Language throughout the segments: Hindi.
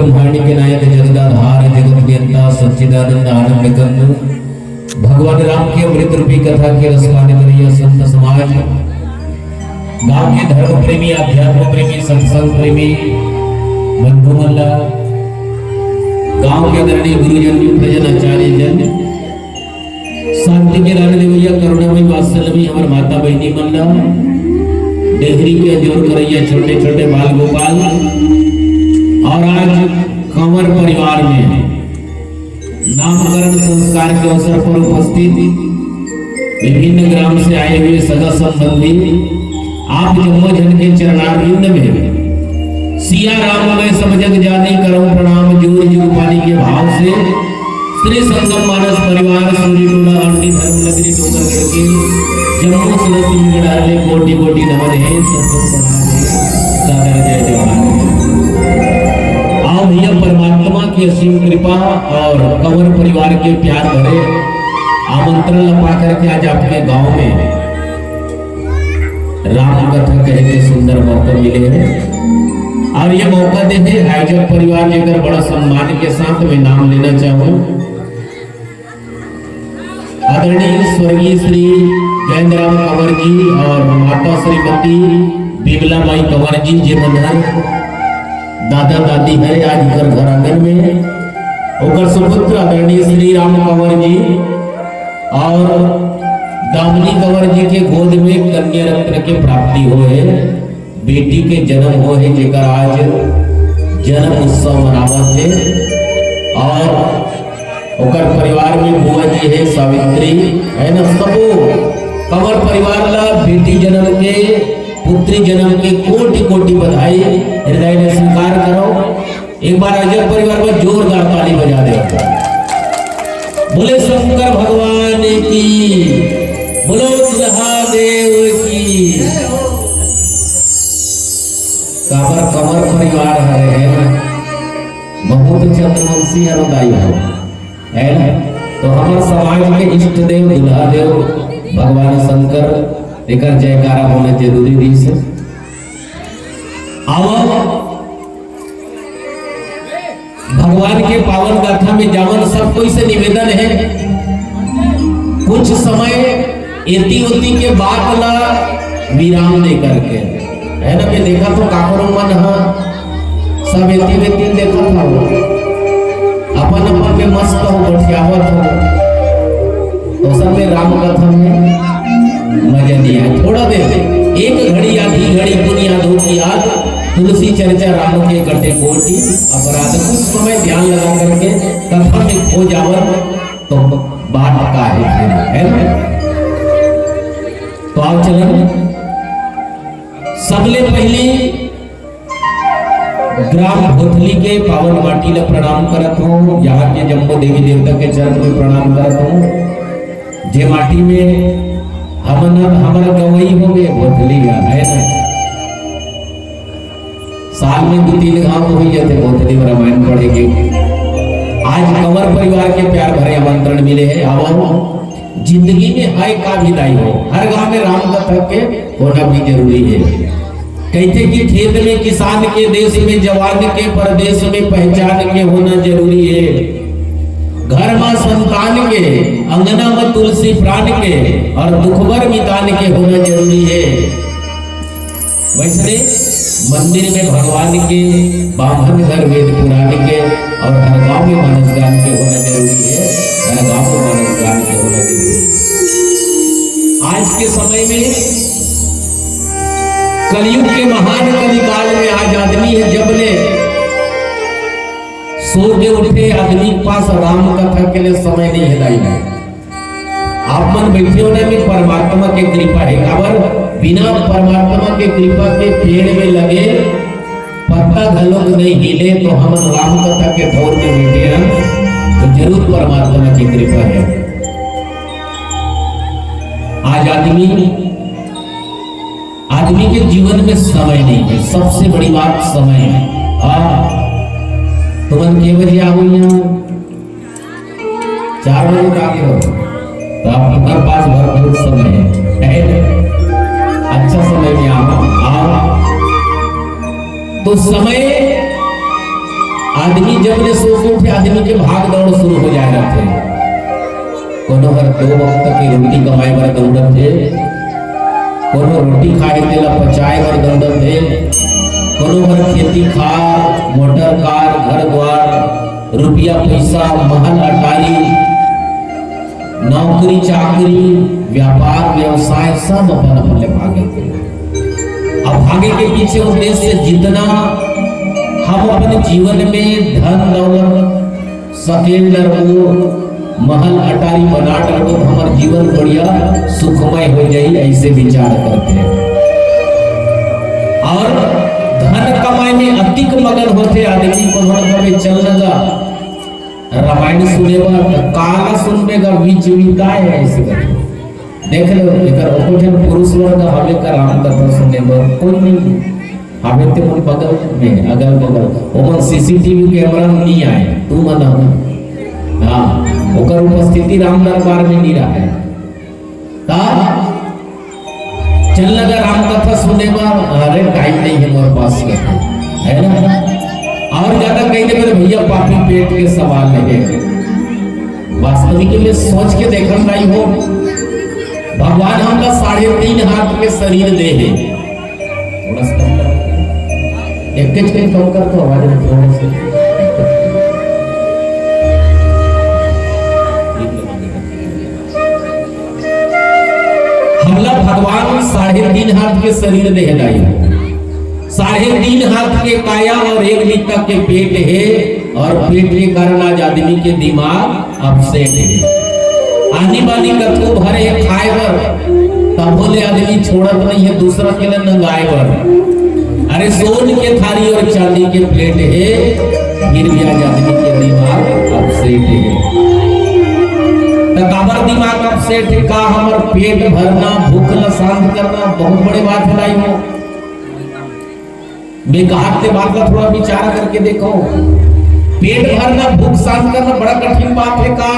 ब्रह्मांड के नायक जगदाधार जगत नियंता सच्चिदानंद आनंद कंद भगवान राम की अमृत रूपी कथा के रसपाने करिया संत समाज गांव के धर्म प्रेमी अध्यात्म प्रेमी सत्संग प्रेमी बंधु मल्ला गांव के आदरणीय गुरुजन प्रजन आचार्य जन शांति के रानी देवैया करुणामयी वात्सल्यमयी हमार माता बहनी मल्ला डेहरी के जोर करैया छोटे छोटे बाल गोपाल और आज कंवर परिवार में नामकरण संस्कार के अवसर पर उपस्थित विभिन्न ग्राम से आए हुए सगा संबंधी आप जम्मो जन के चरणारविंद में सिया राम मैं सब जग जानी करूं प्रणाम जोर जोर पानी के भाव से श्री संगम मानस परिवार सूर्य टोला अंडी धर्म नगरी डोंगरगढ़ के जम्मू सुरती कोटि कोटि नमन है सादर जय जवान। आओ भैया परमात्मा की असीम कृपा और कंवर परिवार के प्यार भरे आमंत्रण लपा करके आज आपके गांव में राम कथा कहने के सुंदर मौका मिले हैं और ये मौका देते आयोजक परिवार लेकर बड़ा सम्मान के साथ मैं नाम लेना चाहूँ आदरणीय स्वर्गीय श्री जयेंद्र राम कंवर जी और माता श्रीमती बिमला माई कंवर जी जे मनहर दादा दादी है आज घर आंगन में ओकर सुपुत्र आदरणीय श्री राम कंवर जी और दामिनी कंवर जी के गोद में कन्या रत्न के प्राप्ति हो है बेटी के जन्म हो है जेकर आज जन्म उत्सव मनावत है और ओकर परिवार में बुआ जी है सावित्री है न सबो कंवर परिवार ला बेटी जन्म के पुत्री जन्म के कोटि कोटि बधाई हृदय ने स्वीकार करो। एक बार अजय परिवार में जोरदार ताली बजा दे। बोले शंकर भगवान की, बोलो दुल्हा देव की। कंवर परिवार है बहुत चंद्रवंशी हृदय है ना, तो हमारे समाज के इष्ट देव दुल्हा देव भगवान शंकर लेकर जयकारा होना जरूरी भी से। भगवान के पावन गाथा में जावन सब कोई से निवेदन है कुछ समय एती उती के बात ला विराम दे करके है ना। मैं देखा तो काकरो मन सब एती वेती देखा था वो अपन अपन में मस्त हो बढ़ियावत हो तो सब में राम कथा में मजा दिया थोड़ा देर एक घड़ी आधी घड़ी बुनियाद होती याद तुलसी चर्चा राम के कटे कोटि अपराध कुछ समय ध्यान लगा करके कथा में खो जावर तो बात का है तो आप चलें सबले पहले ग्राम भोथली के पावन माटी ला प्रणाम करत हूँ। यहाँ के जम्मो देवी देवता के चरण में प्रणाम करत हूँ। जे माटी में हमारा गवई हो गए भोथली है ना, साल में 2-3 गांव हो जाते भोथली में रामायण पढ़ेंगे। आज कंवर परिवार के प्यार भरे आमंत्रण मिले हैं। अब जिंदगी में हाय का विदाई हो हर गांव में राम कथा के होना भी जरूरी है। कहते कि खेत में किसान के देश में जवान के परदेश में पहचान के होना जरूरी है। घर में संतान के अंगना में तुलसी प्राण के और दुखभर मितान के होना जरूरी है। वैसे मंदिर में भगवान के बामन घर वेद पुराण के और हर गांव में मानस गान के होना जरूरी है। हर गांव में मानस गान के होना जरूरी है। आज के समय में कलयुग के महान कलिकाल में आज आदमी है जबले सो के उठे आदमी के पास राम कथा के लिए समय नहीं है दाई आप मन बैठे होने में परमात्मा की कृपा है। अगर बिना परमात्मा के कृपा के पेड़ में लगे पत्ता घलोक नहीं हिले तो हम राम कथा के दौर में बैठे हैं तो जरूर परमात्मा की कृपा है। आज आदमी के जीवन में समय नहीं है। सबसे बड़ी बात समय है। तुम के बजे आओ यहाँ 4 बजे का आगे हो तो आपके पास भरपूर समय है। अच्छा समय में आओ तो समय आदमी जब ने सो के उठे आदमी के भाग दौड़ शुरू हो जाए रहते। कोनो हर 2 वक्त की रोटी कमाए बर दौड़त थे, कोनो रोटी खाए तेला पचाए बर दौड़त थे, कोनो हर खेती खार मोटर कार घर द्वार रुपया पैसा महल अटारी नौकरी चाकरी व्यापार व्यवसाय सब अपन अपन भागे थे। अब भागे के पीछे उद्देश्य जितना हम अपने जीवन में धन दौलत सकेंडर महल अटारी बना डालो हमारे जीवन बढ़िया सुखमय हो जाए ऐसे विचार करते हैं। और धन कमाई में अधिक मगन होते आदमी को कभी चल लगा रामायण सुनेगा काला सुनने का बीच है ऐसे करते देख लो एकर ओकोजन पुरुष वर्ग हवे का राम कथा सुने बर कोई नहीं हवे ते मन बगल में अगल बगल ओमन सीसीटीवी कैमरा नहीं आए तू मना हां ओकर उपस्थिति राम दरबार में नहीं रहा है ता चल लगा राम कथा सुने बर अरे टाइम नहीं है मोर पास है ना और ज्यादा कह दे मेरे भैया पापी पेट के सवाल है वास्तविक में सोच के देखल नहीं हो भगवान हमका 3.5 हाथ के शरीर दे है थोड़ा सा कम कर एक कम कर तो आवाज थोड़ा से हमला भगवान 3.5 हाथ के शरीर दे है 3.5 हाथ के काया और 1 लीटर के पेट है और पेट के कारण आज आदमी के दिमाग अपसेट है आनी बानी कथू भरे खाए बर तब बोले आदमी छोड़त नहीं है दूसरा के लिए नंगाए बर अरे सोन के थाली और चांदी के प्लेट है फिर भी आज आदमी के दिमाग अपसेट है तो काबर दिमाग अपसेट है का हमर पेट भरना भूख ल शांत करना बहुत बड़ी बात है नहीं हो बेकार से बात का थोड़ा विचार करके देखो पेट भरना भूख शांत करना बड़ा कठिन बात है का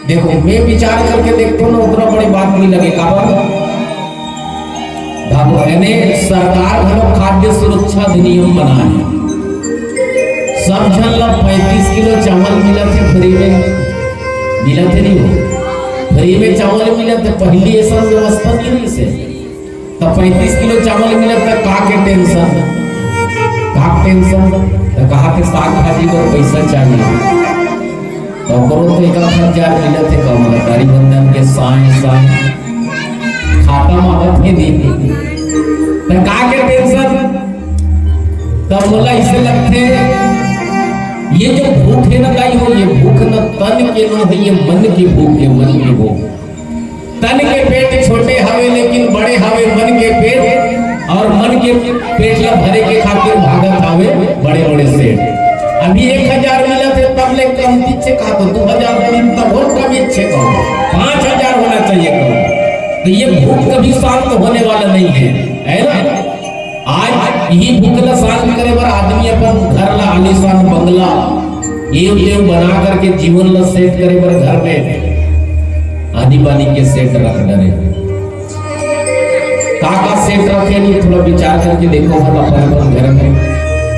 देखो मैं विचार करके देखता हूँ ना उतना बड़ी बात नहीं लगेगा यानी सरकार घरों खाद्य सुरक्षा अधिनियम बना है सब जन ला 35 किलो चावल मिला थे फ्री में मिला थे नहीं हो फ्री में चावल मिला थे पहली ऐसा व्यवस्था नहीं रही से तो 35 किलो चावल मिला था का के टेंशन तो कहा के साग भाजी को पैसा चाहिए तो करो तो 1000 मिला थे कम तारी बंधन के साए खाता मावत के दी तो का के टेंशन तब बोला इसे लगते ये जो भूख है ना गाई हो ये भूख न तन के नो है ये मन की भूख है मन की भूख तन के पेट छोटे हवे लेकिन बड़े हवे मन के पेट और मन के पेट ला भरे के खातिर भागत हवे बड़े बड़े सेठ अभी 1000 मिला थे तब ले कम से कहा तो 2000 दिन तब और कम इच्छे को 5000 होना चाहिए कम तो ये भूख कभी शांत होने वाला नहीं है ना आज यही भूख न शांत करे पर आदमी अपन घर ला आलीशान बंगला ये बना करके जीवन ला सेट करे पर घर में आदि बानी के सेट रख डरे काका सेट रखे नहीं थोड़ा विचार करके देखो हम अपन घर में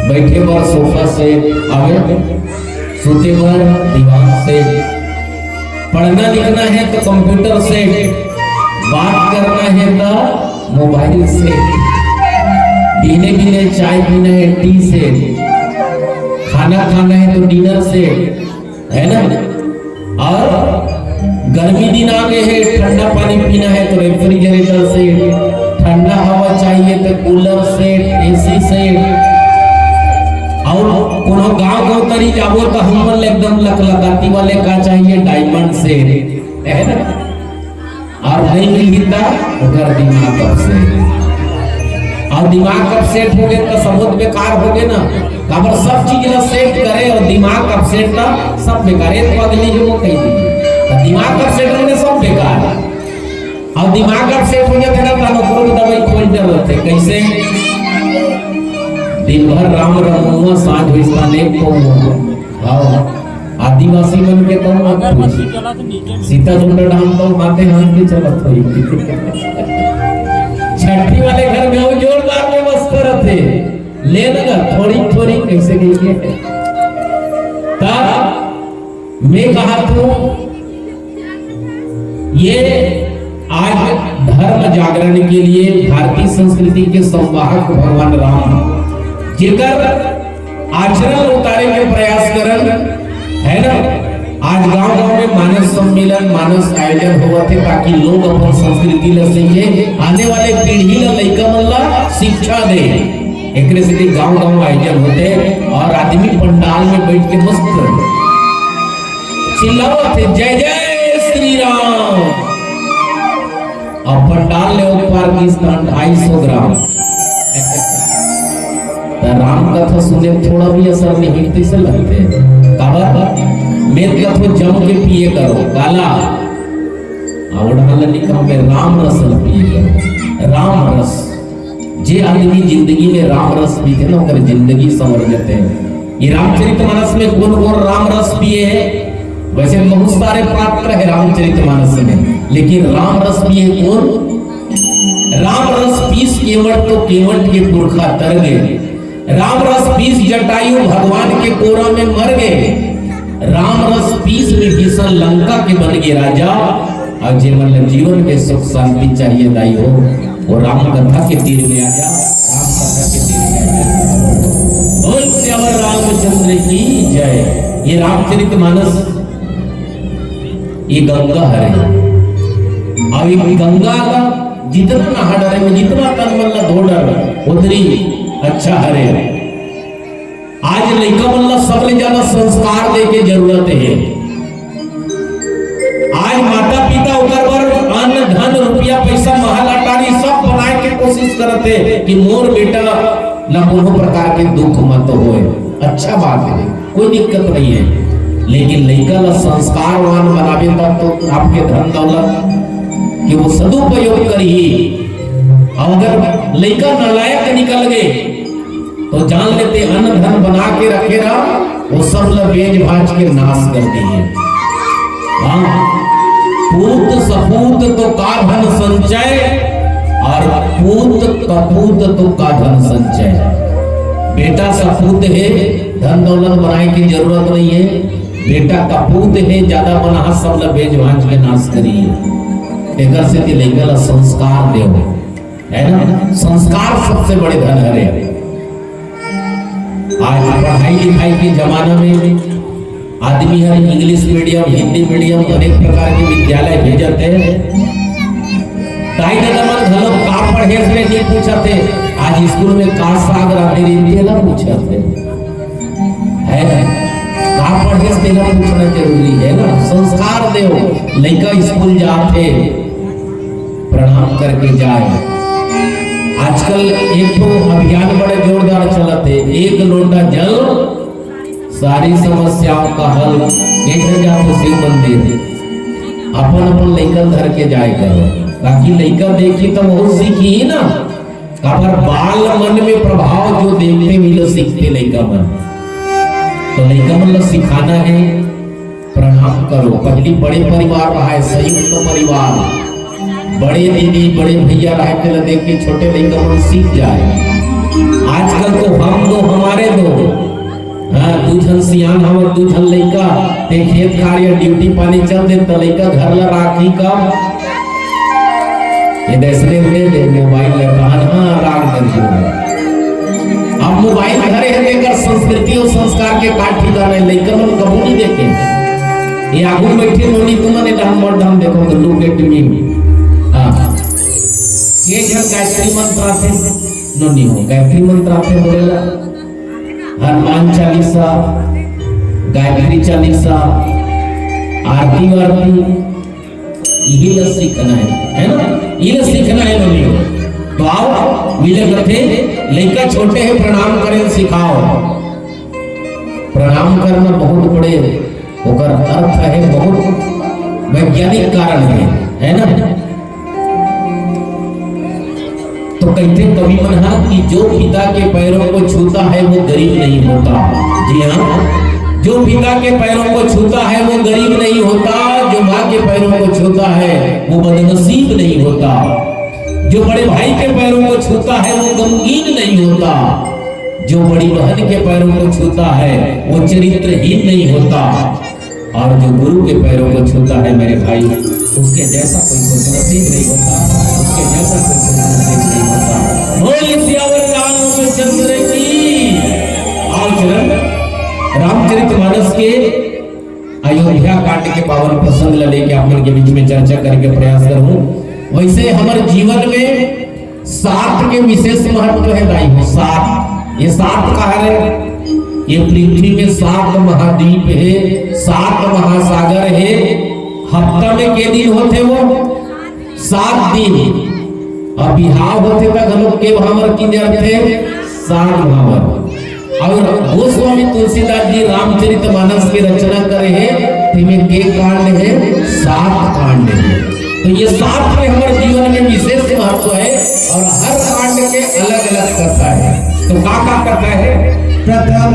बैठे पर सोफा से आवे सोते पर दीवार से पढ़ना लिखना है तो कंप्यूटर से बात करना है तो मोबाइल से पीने के लिए चाय पीना है टी से खाना खाना है तो डिनर से है ना और गर्मी दिन आ गए हैं ठंडा पानी पीना है तो रेफ्रिजरेटर से ठंडा हवा चाहिए तो कूलर से एसी से और कोनो गांव तरी जाबो तो हमन एकदम लकलकाती वाले का चाहिए डायमंड से है ना और नहीं मिलता उधर दिमाग कब से और दिमाग कब सेट हो गए तो सबूत बेकार हो गए ना काबर सब चीज ला सेट करे और दिमाग कब सेट ना सब बेकार है तो अगली जो कही थी दिमाग कब सेट होने सब बेकार और दिमाग कब सेट हो जाते ना तो नौकरों दवाई खोल दे रहते कैसे दिन भर राम रमुआ साँझ हुआ ने को आओ आदिवासी मन के तो मत सीता झुंडा डांस तो माथे हाथ की चलत हुई छठी वाले घर में वो जोरदार व्यवस्था रहते ले लगा थोड़ी थोड़ी कैसे गई है। तब मैं कहा तो ये आज धर्म जागरण के लिए भारतीय संस्कृति के संवाहक भगवान राम जेकर आचरण उतारे के प्रयास करन है ना। आज गांव गांव में मानस सम्मेलन मानस आयोजन हुआ थे ताकि लोग अपन संस्कृति ला सीखे, आने वाले पीढ़ी ला लइका मन ला शिक्षा दे। एकरे से गांव गांव आयोजन होते और आदमी पंडाल में बैठ के मस्त चिल्लावत थे जय जय श्री राम। और पंडाल ले ऊपर की 250 ग्राम राम कथा सुने थोड़ा भी असर नहीं कैसे लगते। मेद कथो जम के पिए करो काला निकम में राम रस पिए करो। राम रस जे आदमी जिंदगी में राम रस पीते ना कर जिंदगी संवर जाते हैं। ये रामचरितमानस में कौन कौन राम रस पिए है? वैसे बहुत सारे पात्र है रामचरितमानस में, लेकिन राम रस पिए कौन? राम रस पीस केवट तो केवट के पुरखा तर गए। राम रस पीस जटायु भगवान के कोरा में मर गए। राम रस पीस में भीषण लंका के बन गए राजा। और जीवन जीवन में सुख शांति चाहिए दाई हो वो राम कथा के तीर में आ जा। राम कथा के तीर में आ जा। बोल श्यावर रामचंद्र की जय। ये रामचरितमानस ये गंगा है और ये गंगा का जितना नहा डरे में जितना तन मन धो डर उतनी अच्छा हरे। आज लइका मन सबले ज्यादा संस्कार दे के जरूरत है। आज माता पिता उतर पर अन्न धन रुपया पैसा महल अटारी सब बनाए के कोशिश करते कि मोर बेटा न कोनो प्रकार के दुख मत होए। अच्छा बात है, कोई दिक्कत नहीं है, लेकिन लइका ला संस्कारवान बनावे तब तो आपके धन दौलत कि वो सदुपयोग करी। अगर लइका नालायक निकल गए तो जान लेते अन्न धन बना के रखे रहा वो सब बेच भाज के नाश कर दिए। पूत सपूत तो का धन संचय और पूत कपूत तो का धन संचय। बेटा सपूत है धन दौलत बनाए की जरूरत नहीं है, बेटा कपूत है ज्यादा बना सब बेच भाज के नाश करिए। एकर से कि लइका ला संस्कार देव है ना। संस्कार सबसे बड़े धन है। आज पढ़ाई लिखाई के जमाना में आदमी है इंग्लिश मीडियम हिंदी मीडियम अनेक प्रकार के विद्यालय भेजते हैं। ताई दादा मन घर का पढ़े से नहीं पूछते। आज स्कूल में का साग राधे रीति ना पूछते है ना। का पढ़े से ना पूछना जरूरी है ना। संस्कार देव लइका स्कूल जाते प्रणाम करके जाए। आजकल एक तो अभियान बड़े जोरदार चलते, एक लोटा जल सारी समस्याओं का हल। कैसे जाओ शिव मंदिर अपन अपन लइका घर के जाए करो ताकि लइका देखी तो बहुत सीखी ही ना। काबर बाल मन में प्रभाव जो देखते मिलो सीखते लइका मन। तो लइका मन ला सिखाना है प्रणाम करो। पहली बड़े परिवार रहा है संयुक्त परिवार, बड़े दीदी बड़े भैया रहे के देख के छोटे लइका मन सीख जाए। आजकल तो हम दो हमारे दो, हाँ तू झन सियान हमर तू झन लइका ते खेत कार्य ड्यूटी पानी चल दे तो लइका घर ला राखी का ये देसरे दे मोबाइल ले कहां हां राग कर दो। अब मोबाइल घरे है लेकर संस्कृति और संस्कार के काट ठिकाना लइका मन कबू नहीं देखे। ये आगू बैठे नोनी तुमने डाम मोर डाम देखो तो लुक एट मी। ये जब गायत्री मंत्र आते नोनी हो गायत्री मंत्र आते बोलेला हनुमान चालीसा गायत्री चालीसा आरती वारती यही सीखना है ना। ये सीखना है नोनी हो तो आओ मिले करते लइका छोटे है प्रणाम करें सिखाओ। प्रणाम करना बहुत बड़े ओकर अर्थ है, बहुत वैज्ञानिक कारण है ना। तो कहते कवि मनहा कि जो पिता के पैरों को छूता है वो गरीब नहीं होता। जी हाँ, जो पिता के पैरों को छूता है वो गरीब नहीं होता। जो माँ के पैरों को छूता है वो बदनसीब नहीं होता। जो बड़े भाई के पैरों को छूता है वो गमगीन नहीं होता। जो बड़ी बहन के पैरों को छूता है वो चरित्रहीन नहीं होता, और जो गुरु के पैरों को छूता है मेरे भाई, उसके जैसा कोई खुशनसीब नहीं होता, उसके जैसा कोई खुशनसीब नहीं होता। बोल सियावर रामचंद्र की। आज रामचरितमानस के अयोध्या कांड के पावन प्रसंग लेके आप लोग के बीच में चर्चा करके प्रयास करूं। वैसे हमारे जीवन में 7 के विशेष महत्व है दाई। 7, ये 7 कहा है, ये पृथ्वी में 7 महाद्वीप है, 7 महासागर है। हफ्ता में के दिन होते वो 7 दिन, और बिहाव होते तक हम लोग के भावर की थे 7 भावर। और गोस्वामी तुलसीदास जी रामचरितमानस की रचना करे हैं, इनमें के कांड है 7 कांड है। तो ये 7 में हमारे जीवन में विशेष महत्व है, और हर कांड के अलग अलग करता है। तो का करता है? प्रथम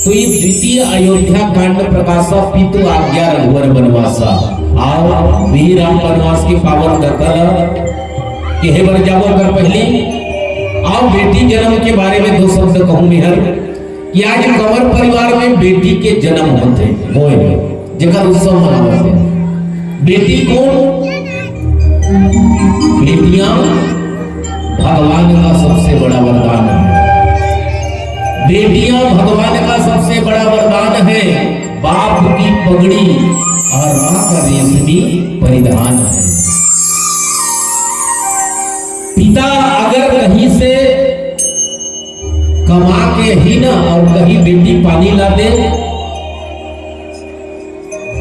तो ये द्वितीय अयोध्या कांड प्रकाशा पितु आज्ञा रघुवर बनवासा। आओ वीर राम बनवास की पावन दखल के हे बर जाबो कर पहली। आओ बेटी जन्म के बारे में 2 शब्द कहूं मिहर कि आज कंवर परिवार में बेटी के जन्म होते होए जगह उत्सव मनावते। बेटी कौन? बेटियां भगवान का सबसे बड़ा वरदान है। बेटियां भगवान का सबसे बड़ा वरदान है। बाप की पगड़ी और मां का रेशमी परिधान है। पिता अगर कहीं से कमा के ही ना और कहीं बेटी पानी ला दे,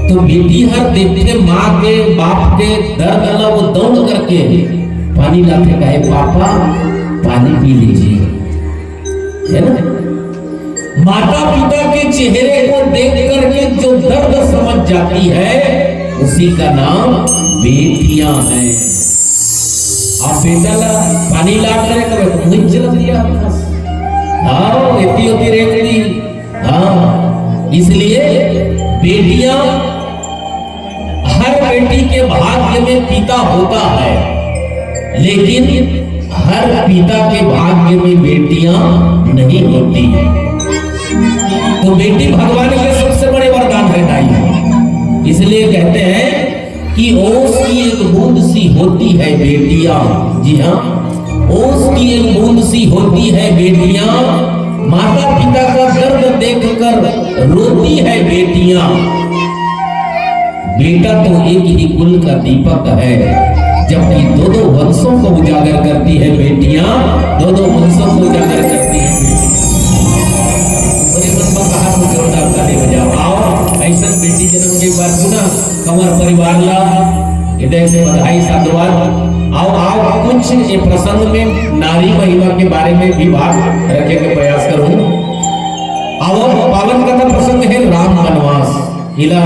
तो बेटी हर देखते माँ के बाप के दर्द ना वो दौड़ करके पानी लाते कहे पापा पानी पी लीजिए, है ना। माता पिता के चेहरे को देख करके जो दर्द समझ जाती है उसी का नाम बेटियां हैं। आप बेटा ला पानी ला कर मुझे चल दिया, हाँ इतनी होती रहती। हाँ इसलिए बेटियां, हर बेटी के भाग्य में पिता होता है, लेकिन हर पिता के भाग्य में बेटियां नहीं होती। तो बेटी भगवान के सबसे बड़े वरदान है दाई। इसलिए कहते हैं कि ओस की एक बूंद सी होती है बेटियां। जी हाँ, ओस की एक बूंद सी होती है बेटियां। माता पिता का दर्द देखकर रोती है बेटियां। बेटा तो एक ही कुल का दीपक है, जबकि 2 वंशों को उजागर करती है बेटियां। 2 वंशों को उजागर करती है। जोरदार ताली बजाओ। आओ ऐसा बेटी जन्म के बाद सुना कंवर परिवार ला हृदय से बधाई साधुवाद। आओ आओ कुछ ये प्रसंग में नारी महिमा के बारे में भी बात रखने के प्रयास करूं। आओ पावन कथा प्रसंग है राम वनवास। इला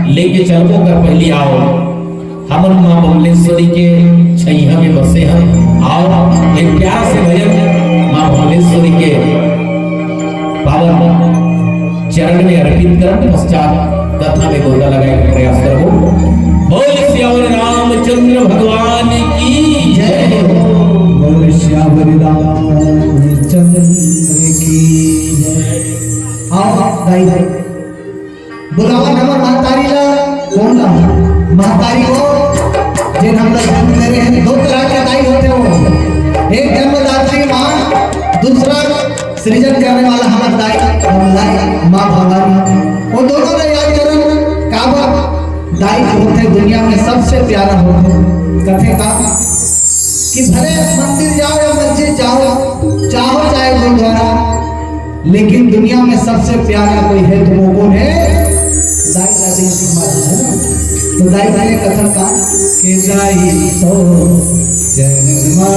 लेके चलबो कर पहली आओ हमन मां बमलेश्वरी के छैया में बसे हैं। आओ एक प्यार से भजन मां बमलेश्वरी के पावन चरण में अर्पित कर पश्चात कथा में गोता लगाने का प्रयास करो। बोल श्यावर रामचंद्र भगवान की जय हो। बोल श्यावर रामचंद्र की जय। आओ दाई दाई बुलावा नंबर महतारी ला कौन ला महतारी को जिन हम लोग जन्म दे रहे हैं। 2 तरह के दाई होते हो, एक जन्मदात्री माँ, दूसरा सृजन करने वाला हमारा दाई माँ भवानी। वो दोनों ने याद करन काबा दाई होते दुनिया में सबसे प्यारा होते। कथे का कि भले मंदिर जाओ या मस्जिद जाओ, चाहो चाहे गुरुद्वारा, लेकिन दुनिया में सबसे प्यारा कोई है तो वो कौन है? दाई दादी हमारा है ना। तो दाई दाई कथन का के जाई तो जन्मा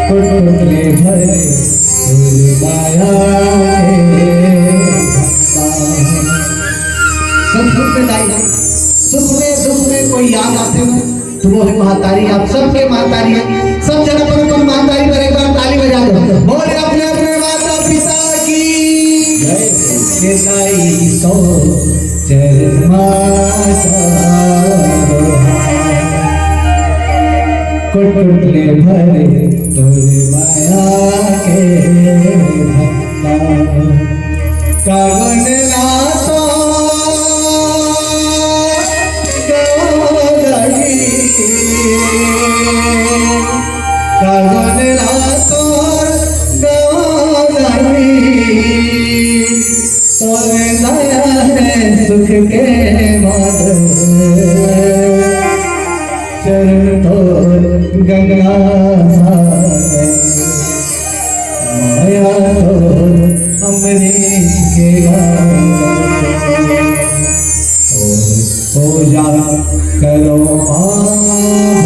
कुटुले भरे माया सब सुख में दाई सुख में दुख में कोई याद आते हो तो वो है महातारी। आप सबके महातारी है, सब जगह पर अपन महातारी पर एक बार ताली बजा दो। बोले अपने अपने माता पिता की जय। दाई तो चरमा कुटुले भरे तोरे माया के भक्ता कागन नातो सुख के माधव चरण तो गंगा माया तो अमरीश के पूजा करो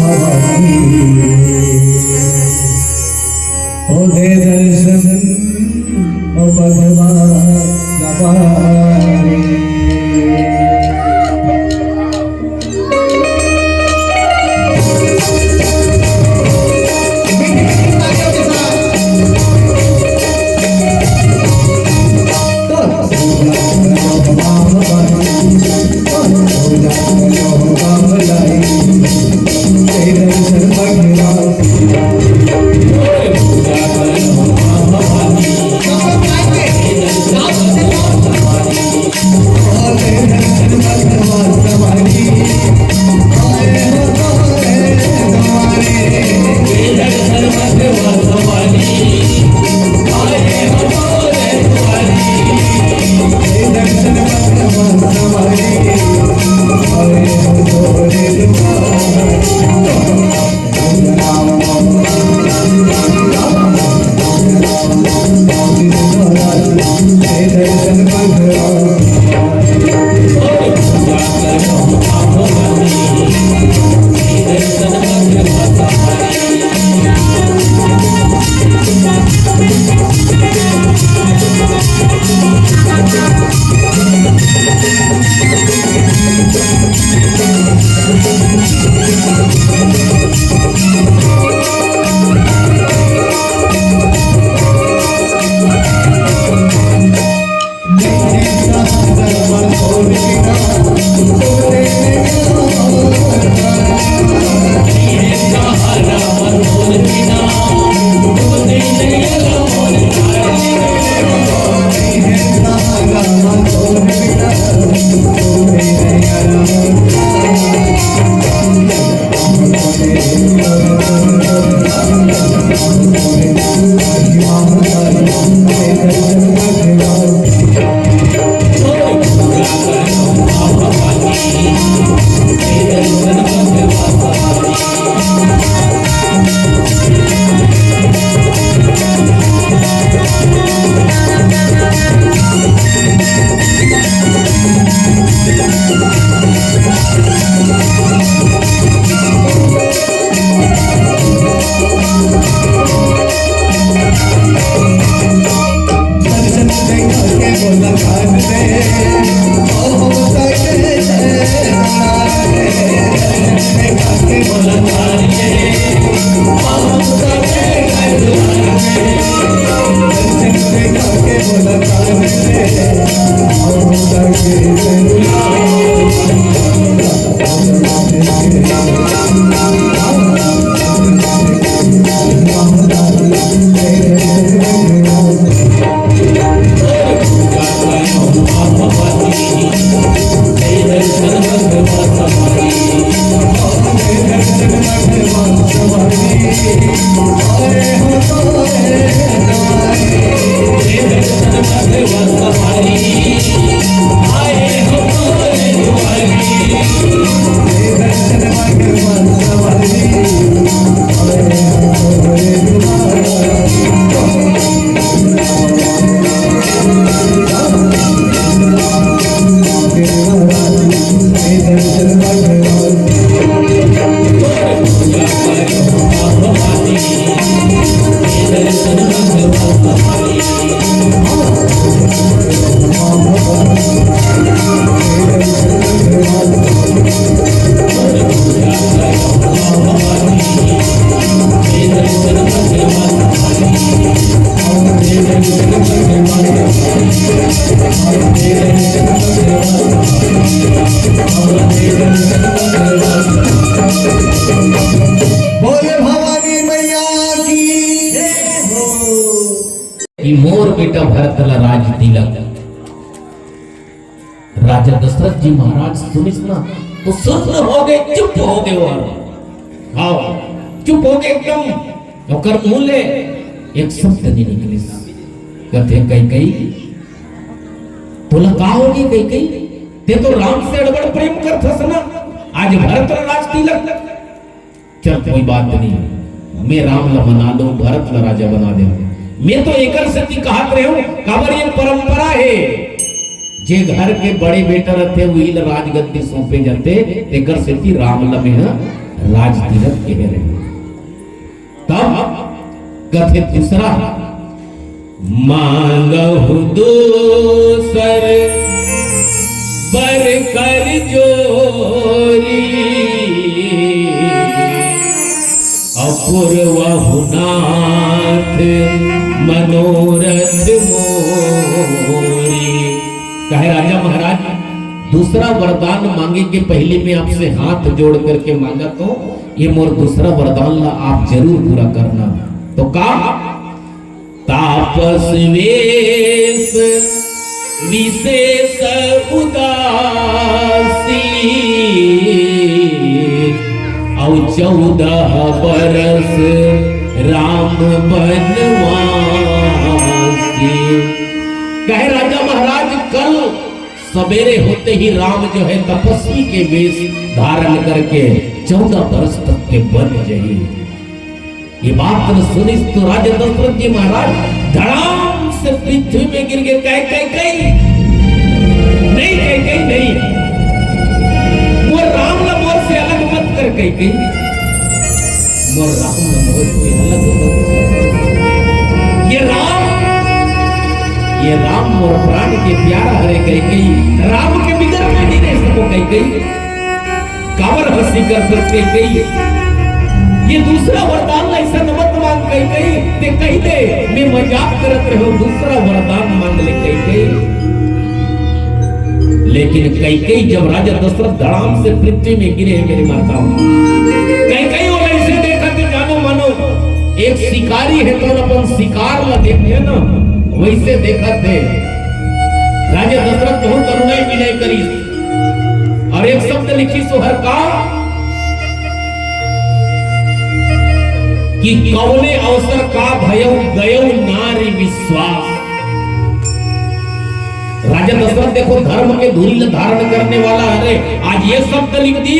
भगवती ओ दे दर्शन ओ भगवान Hare कि मोर बेटा भरत ला राज तिलक। राजा दशरथ जी महाराज सुनिस ना तो सुन्न हो गए, चुप हो गए। और चुप हो गए एकदम। और कर मुंह ले एक शब्द नहीं निकली। कहते कई तोला का होगी कई ते तो राम से अड़बड़ प्रेम कर थस ना, आज भरत राज तिलक। चल कोई बात नहीं, मैं राम ला मना लूं, भरत ला राजा बना दे। मैं तो एकर से कहत रहे हूं काबर ये परंपरा है, जे घर के बड़े बेटा रहते वही ला राजगद्दी सौंपे जाते। एकर से राम ला में राज तिलक कह रहे। तब कथे दूसरा मांगहु दोसर बर कर जोरी, अपूर्वहु नाथ मनोरथ मोरी। कहे राजा महाराज दूसरा वरदान मांगे के पहले मैं आपसे हाथ जोड़ करके मांगा तो ये मोर दूसरा वरदान ला आप जरूर पूरा करना। तो का तापस वेश विशेष उदासी, और 14 बरस राम बनवासी। कहे राजा महाराज कल सवेरे होते ही राम जो है तपस्वी के वेश धारण करके 14 बरस तक के बन जाइए। ये बात न सुनी तो राजा दशरथ जी महाराज धड़ाम से पृथ्वी में गिर गए। कई नहीं वो राम ला मोर से अलग मत कर। कई मोर राम ला मोर से अलग मत कर। ये राम मोर प्राण के प्यारा हरे। कई राम के बिगर में नहीं रह सको। कई कावर हंसी कर सकते। कई ये दूसरा वरदान ऐसा मत मांग। कई ते कही दे मैं मजाक करत रहो, दूसरा वरदान मांग ले। कई लेकिन कई जब राजा दशरथ धड़ाम से पृथ्वी में गिरे मेरी माताओं, कई और ऐसे देखा कि जानो मानो एक शिकारी है तो अपन शिकार ला देखते ना वैसे देखा थे। राजा दशरथ बहुत अनुनय विनय करी और एक शब्द लिखी सोहर का कि कौने अवसर का भयउ गयउ नारी विश्वास। राजा दशरथ देखो धर्म के धूल धारण करने वाला है। आज ये शब्द लिख दी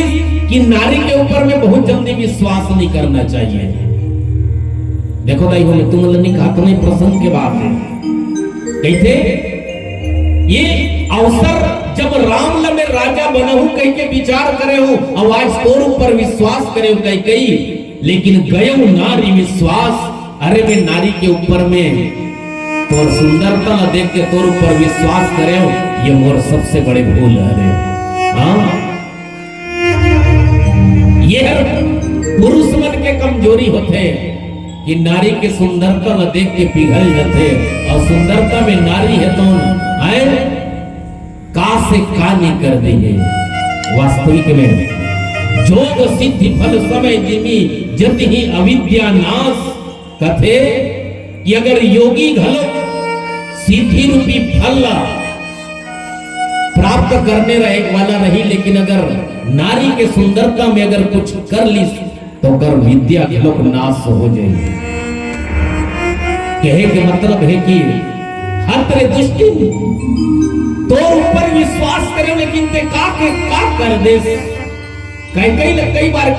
कि नारी के ऊपर में बहुत जल्दी विश्वास नहीं करना चाहिए। देखो भाई बोले तुम नहीं कहा तो नहीं प्रसंग के बाद है कहते ये अवसर जब राम ल में राजा बनहु कह के विचार करे हो और आज तोर ऊपर विश्वास करे हो कई लेकिन गयउ नारी विश्वास। अरे मैं नारी के ऊपर में तोर सुंदरता ला देख के तोर ऊपर विश्वास करे हो, ये मोर सबसे बड़े भूल है। अरे हाँ ये पुरुष मन के कमजोरी होते कि नारी के सुंदरता ला देख के पिघल जाते और सुंदरता में नारी है तो आए का से का नहीं कर देंगे। वास्तविक में जोग सिद्धि फल समय जिमी जति ही अविद्या नाश। कथे कि अगर योगी घलो सिद्धि रूपी फल प्राप्त करने रहे वाला रही, लेकिन अगर नारी के सुंदरता में अगर कुछ कर ली तो अगर विद्या घलोक नाश हो जाएगी। कहे के मतलब है कि हर तरह दुष्टि तो ऊपर विश्वास करे लेकिन ते का कर दे। कई बार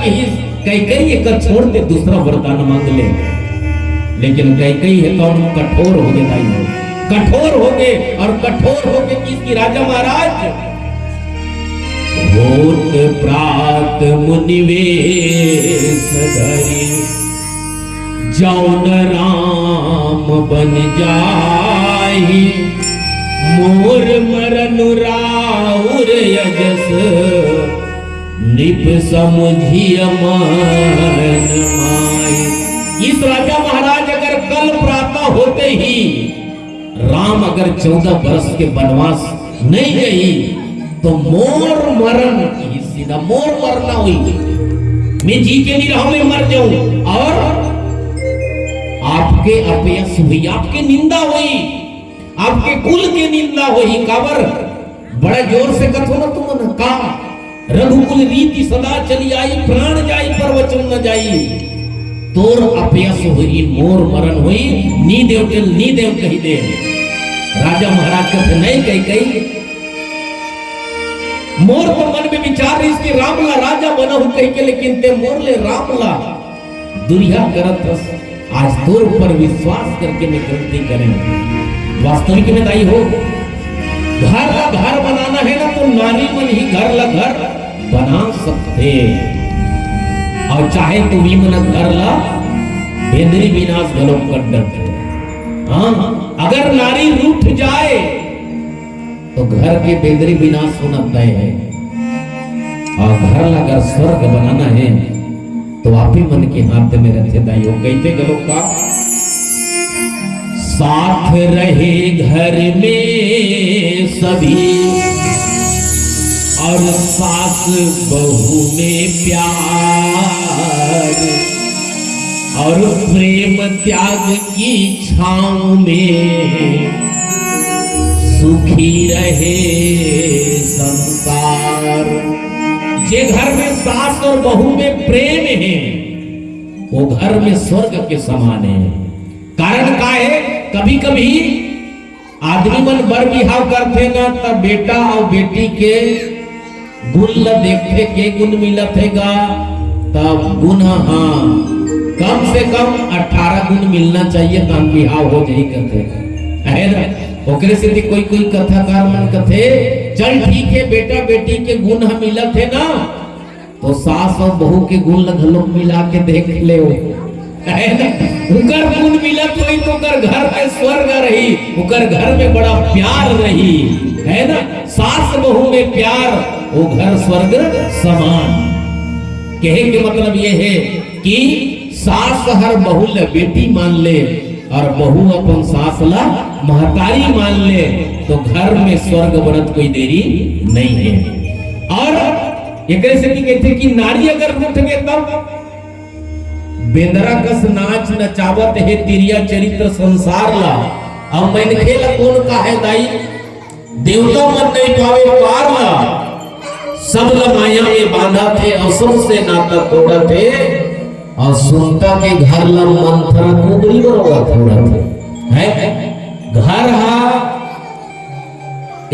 कई एक छोड़ते दूसरा वरदान मांग ले, लेकिन कई है तो हम कठोर हो गए। कठोर हो गए और कठोर हो गए किसकी राजा महाराज होत प्रात मुनिवेश धरी जौन राम बन जाहि मोर मरनु राउर यजस निप समुझिय मन माई। इस राजा महाराज अगर कल प्रातः होते ही राम अगर 14 बरस के वनवास नहीं गई तो मोर मरण की सीधा मोर मरना हुई। मैं जी के नहीं रहा मैं मर जाऊं। और आपके अपयश हुई, आपकी निंदा हुई, आपके कुल की निंदा हुई। काबर बड़ा जोर से कथो न तुम न का रघुकुल रीति सदा चली आई, प्राण जाई पर वचन न जाई। तोर अपयश हुई, मोर मरण हुई, नी देव कही दे। राजा महाराज कहते नहीं कही मोर तो मन में विचार रही कि रामला राजा बना हूं कह के, लेकिन ते मोर ले रामला दुरिया करत रस। आज तोर पर विश्वास करके मैं गलती करें। वास्तविक में दाई हो, घर का घर बनाना है ना तो नारी मन ही घर ला घर बना सकते, और चाहे तो भी मन घर ला बेंदरी विनाश गलों कर डरते। हाँ, अगर नारी रूठ जाए तो घर के बेंदरी विनाश होना तय है, और घर ला अगर स्वर्ग बनाना है तो आप ही मन के हाथ में रखे दाई हो। कहते गलों का साथ रहे घर में सभी, और सास बहू में प्यार, और प्रेम त्याग की छांव में सुखी रहे संसार। जे घर में सास और बहू में प्रेम है वो घर में स्वर्ग के समान है। कारण का है, कभी कभी आदमी मन बर बिहाव करते ना तब बेटा और बेटी के गुण ल देखते के गुण मिलत हैगा, तब गुण हाँ कम से कम 18 गुण मिलना चाहिए तब बिहाव हो जाए कहते है ना। ओकरे से कोई कथाकार मन कथे चल ठीक है बेटा बेटी के गुण हम मिलत है ना, तो सास और बहू के गुण ल मिला के देख ले हो, है ना। उकर गुण मिलत होई तो उकर घर में स्वर्ग रही, उकर घर में बड़ा प्यार रही, है ना। सास बहू में प्यार, वो घर स्वर्ग समान। कहे के मतलब ये है कि सास हर बहू ले बेटी मान ले, और बहू अपन सास ला महतारी मान ले, तो घर में स्वर्ग बनत कोई देरी नहीं है। और एक से कहते कि नारी अगर रूठ गए तब बेंदरा कस नाच नचावत है तिरिया चरित्र संसार ला। अब मैंने खेला कौन का है दाई, देवता मन नहीं पावे पार ला, सब माया में बांधा थे, असुर से नाता तोड़ा थे, और सुनता के घर ला मंथरा कुबरी बरोगा थोड़ा थे, है घर हा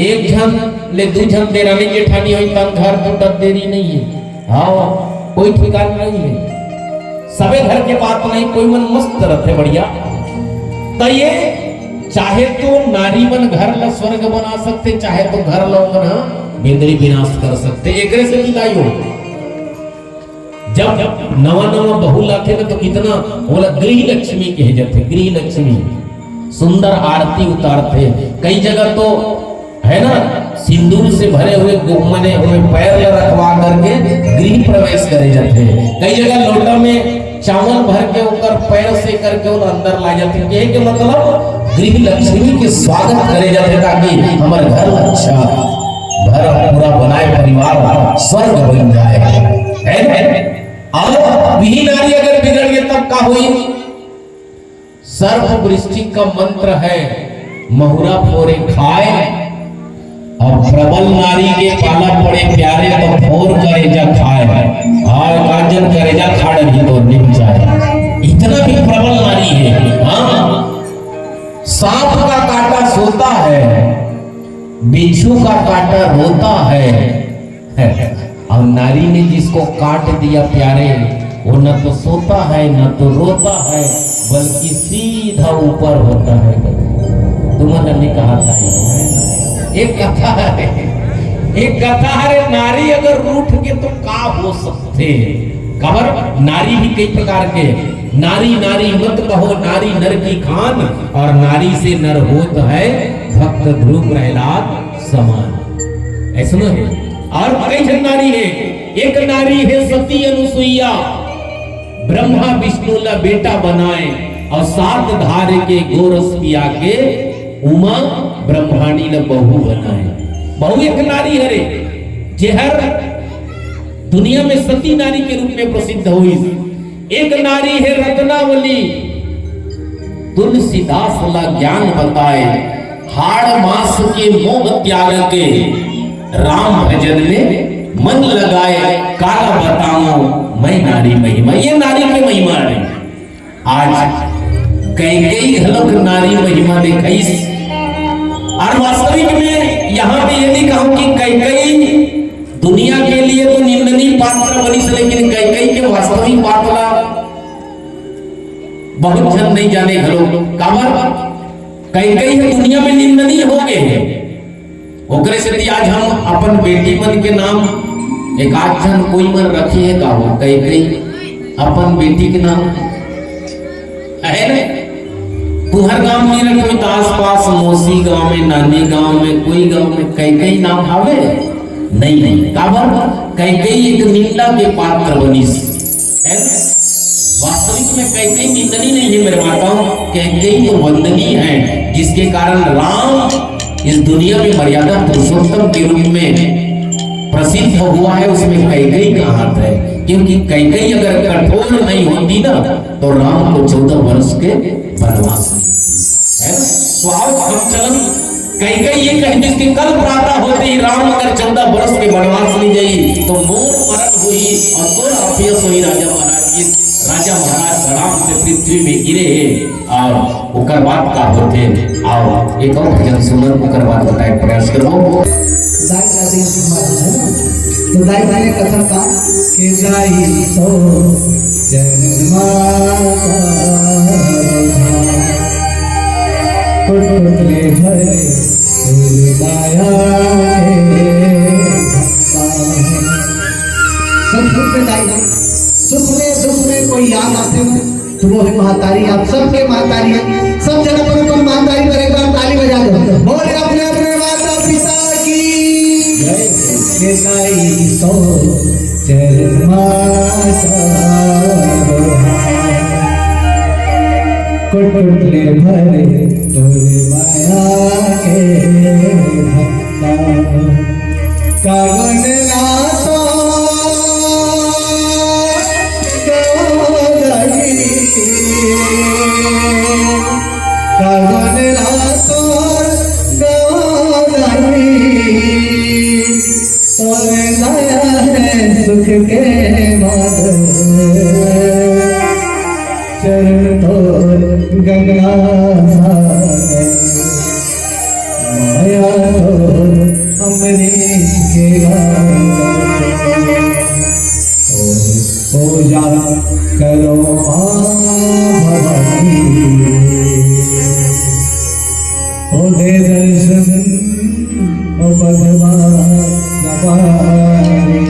एक जन ले दू जन देरानी जेठानी होई तब घर तो देरी नहीं है। हाँ, कोई ठिकाना नहीं है, सबे घर के बात नहीं, कोई मन मस्त रहते बढ़िया। तो ये चाहे तो नारी मन घर ला स्वर्ग बना सकते, चाहे तो घर ला मन बेंदरी विनाश कर सकते। एक से विदाई हो, जब नवा नवा बहू लाते ना तो कितना बोला गृह लक्ष्मी कहे जाते, गृह लक्ष्मी सुंदर आरती उतारते। कई जगह तो है ना सिंदूर से भरे हुए मने हुए पैर रखवा करके गृह प्रवेश करे जाते। कई जगह लोटा में चावल भर के ऊपर पैर से करके उन अंदर ला जाते। कहे के मतलब गृह लक्ष्मी के स्वागत करे जाते ताकि हमारे घर अच्छा घर पूरा बनाए परिवार स्वर्ग बन जाए, है। और वही नारी अगर बिगड़ गए तब का हुई, सर्प वृष्टि का मंत्र है, महुरा फोरे खाए, और प्रबल नारी के पाला पड़े प्यारे तो फोर करेजा खाए, और काजल करेजा खाड़ भी तो निम जाए। इतना भी प्रबल नारी है। हाँ, सांप का काटा सोता है, बिच्छू का काटा रोता है, और नारी ने जिसको काट दिया प्यारे, वो न तो सोता है न तो रोता है, बल्कि सीधा ऊपर होता है। तुम्हारा ने कहा था एक कथा है, एक कथा है, नारी अगर रूठ के तो का हो सकते। खबर नारी भी कई प्रकार के, नारी नारी मत कहो नारी नर की खान, और नारी से नर होत है भक्त ध्रुव प्रहलाद समान, ऐसा है। और कई जन नारी है, एक नारी है सती अनुसुईया, ब्रह्मा विष्णु ला बेटा बनाए, और 7 धार के गोरस पिया के उमा ब्रह्माणी ला बहू बनाए। बहू एक नारी है रे, जेहर दुनिया में सती नारी के रूप में प्रसिद्ध हुई। एक नारी है रत्नावली, तुलसीदास ला ज्ञान बताए, हाड़ मास के मोह त्याग के राम भजन में मन लगाए, काला बताऊं मैं नारी महिमा। ये नारी की महिमा है। आज कई घलोक नारी महिमा दिखाई, और वास्तविक में यहाँ पे यदि कहूं कि कई दुनिया के लिए तो निंदनीय पात्र बनी, लेकिन कई के वास्तविक पात्र बहुत जन नहीं जाने घरों काबर कई दुनिया में निंदनीय हो गए हैं। ओकरे से आज हम अपन बेटी मन के नाम एक आध जन कोई मन रखे है का हो, कई अपन बेटी के नाम है ना। तुहर गांव में रखे तो आस पास मौसी गांव में, नानी गांव में, कोई गांव में कई नाम आवे नहीं काबर कई एक निंदा के पात्र बनी है। वास्तविक में कई निंदनीय नहीं है मेरे माताओं, कई तो वंदनीय है, जिसके कारण राम इस दुनिया में मर्यादा पुरुषोत्तम के रूप में प्रसिद्ध हुआ है। उसमें कई का हाथ है, क्योंकि कई अगर कठोर नहीं होती ना तो राम को 14 वर्ष के वनवास है। तो आओ हम चलन कई ये कहें जिसके कल प्रातः होते ही राम अगर 14 वर्ष के वनवास ली गई तो मोर मरण हुई और तोर अभ्यस हुई राजा महाराज राम से पृथ्वी में गिरे और ओकर बात का होते। आओ एक और भजन सुनर ओकर बात बताए प्रयास करो। दाई दादी तो दाई दाई कथन का के जाई तो जन्मा कुटले भरे दाया सब सुख में दाई सुख में दुख में कोई याद आते हो तो वो है महतारी। आप सबके महतारी है, सब जगह पर तुम महतारी पर एक बार ताली बजा दो, बोले अपने अपने माता पिता की जय। गाई तो चरमा कुटले भरे तोरे माया के भक्ता कावन नातो कावन नातो गवाई तोरे दया है सुख के माधव चरण तोर गंगा माया तोर अमरीश के पूजा करो भवानी ओ दे दर्शन ओ भगवान नवारी।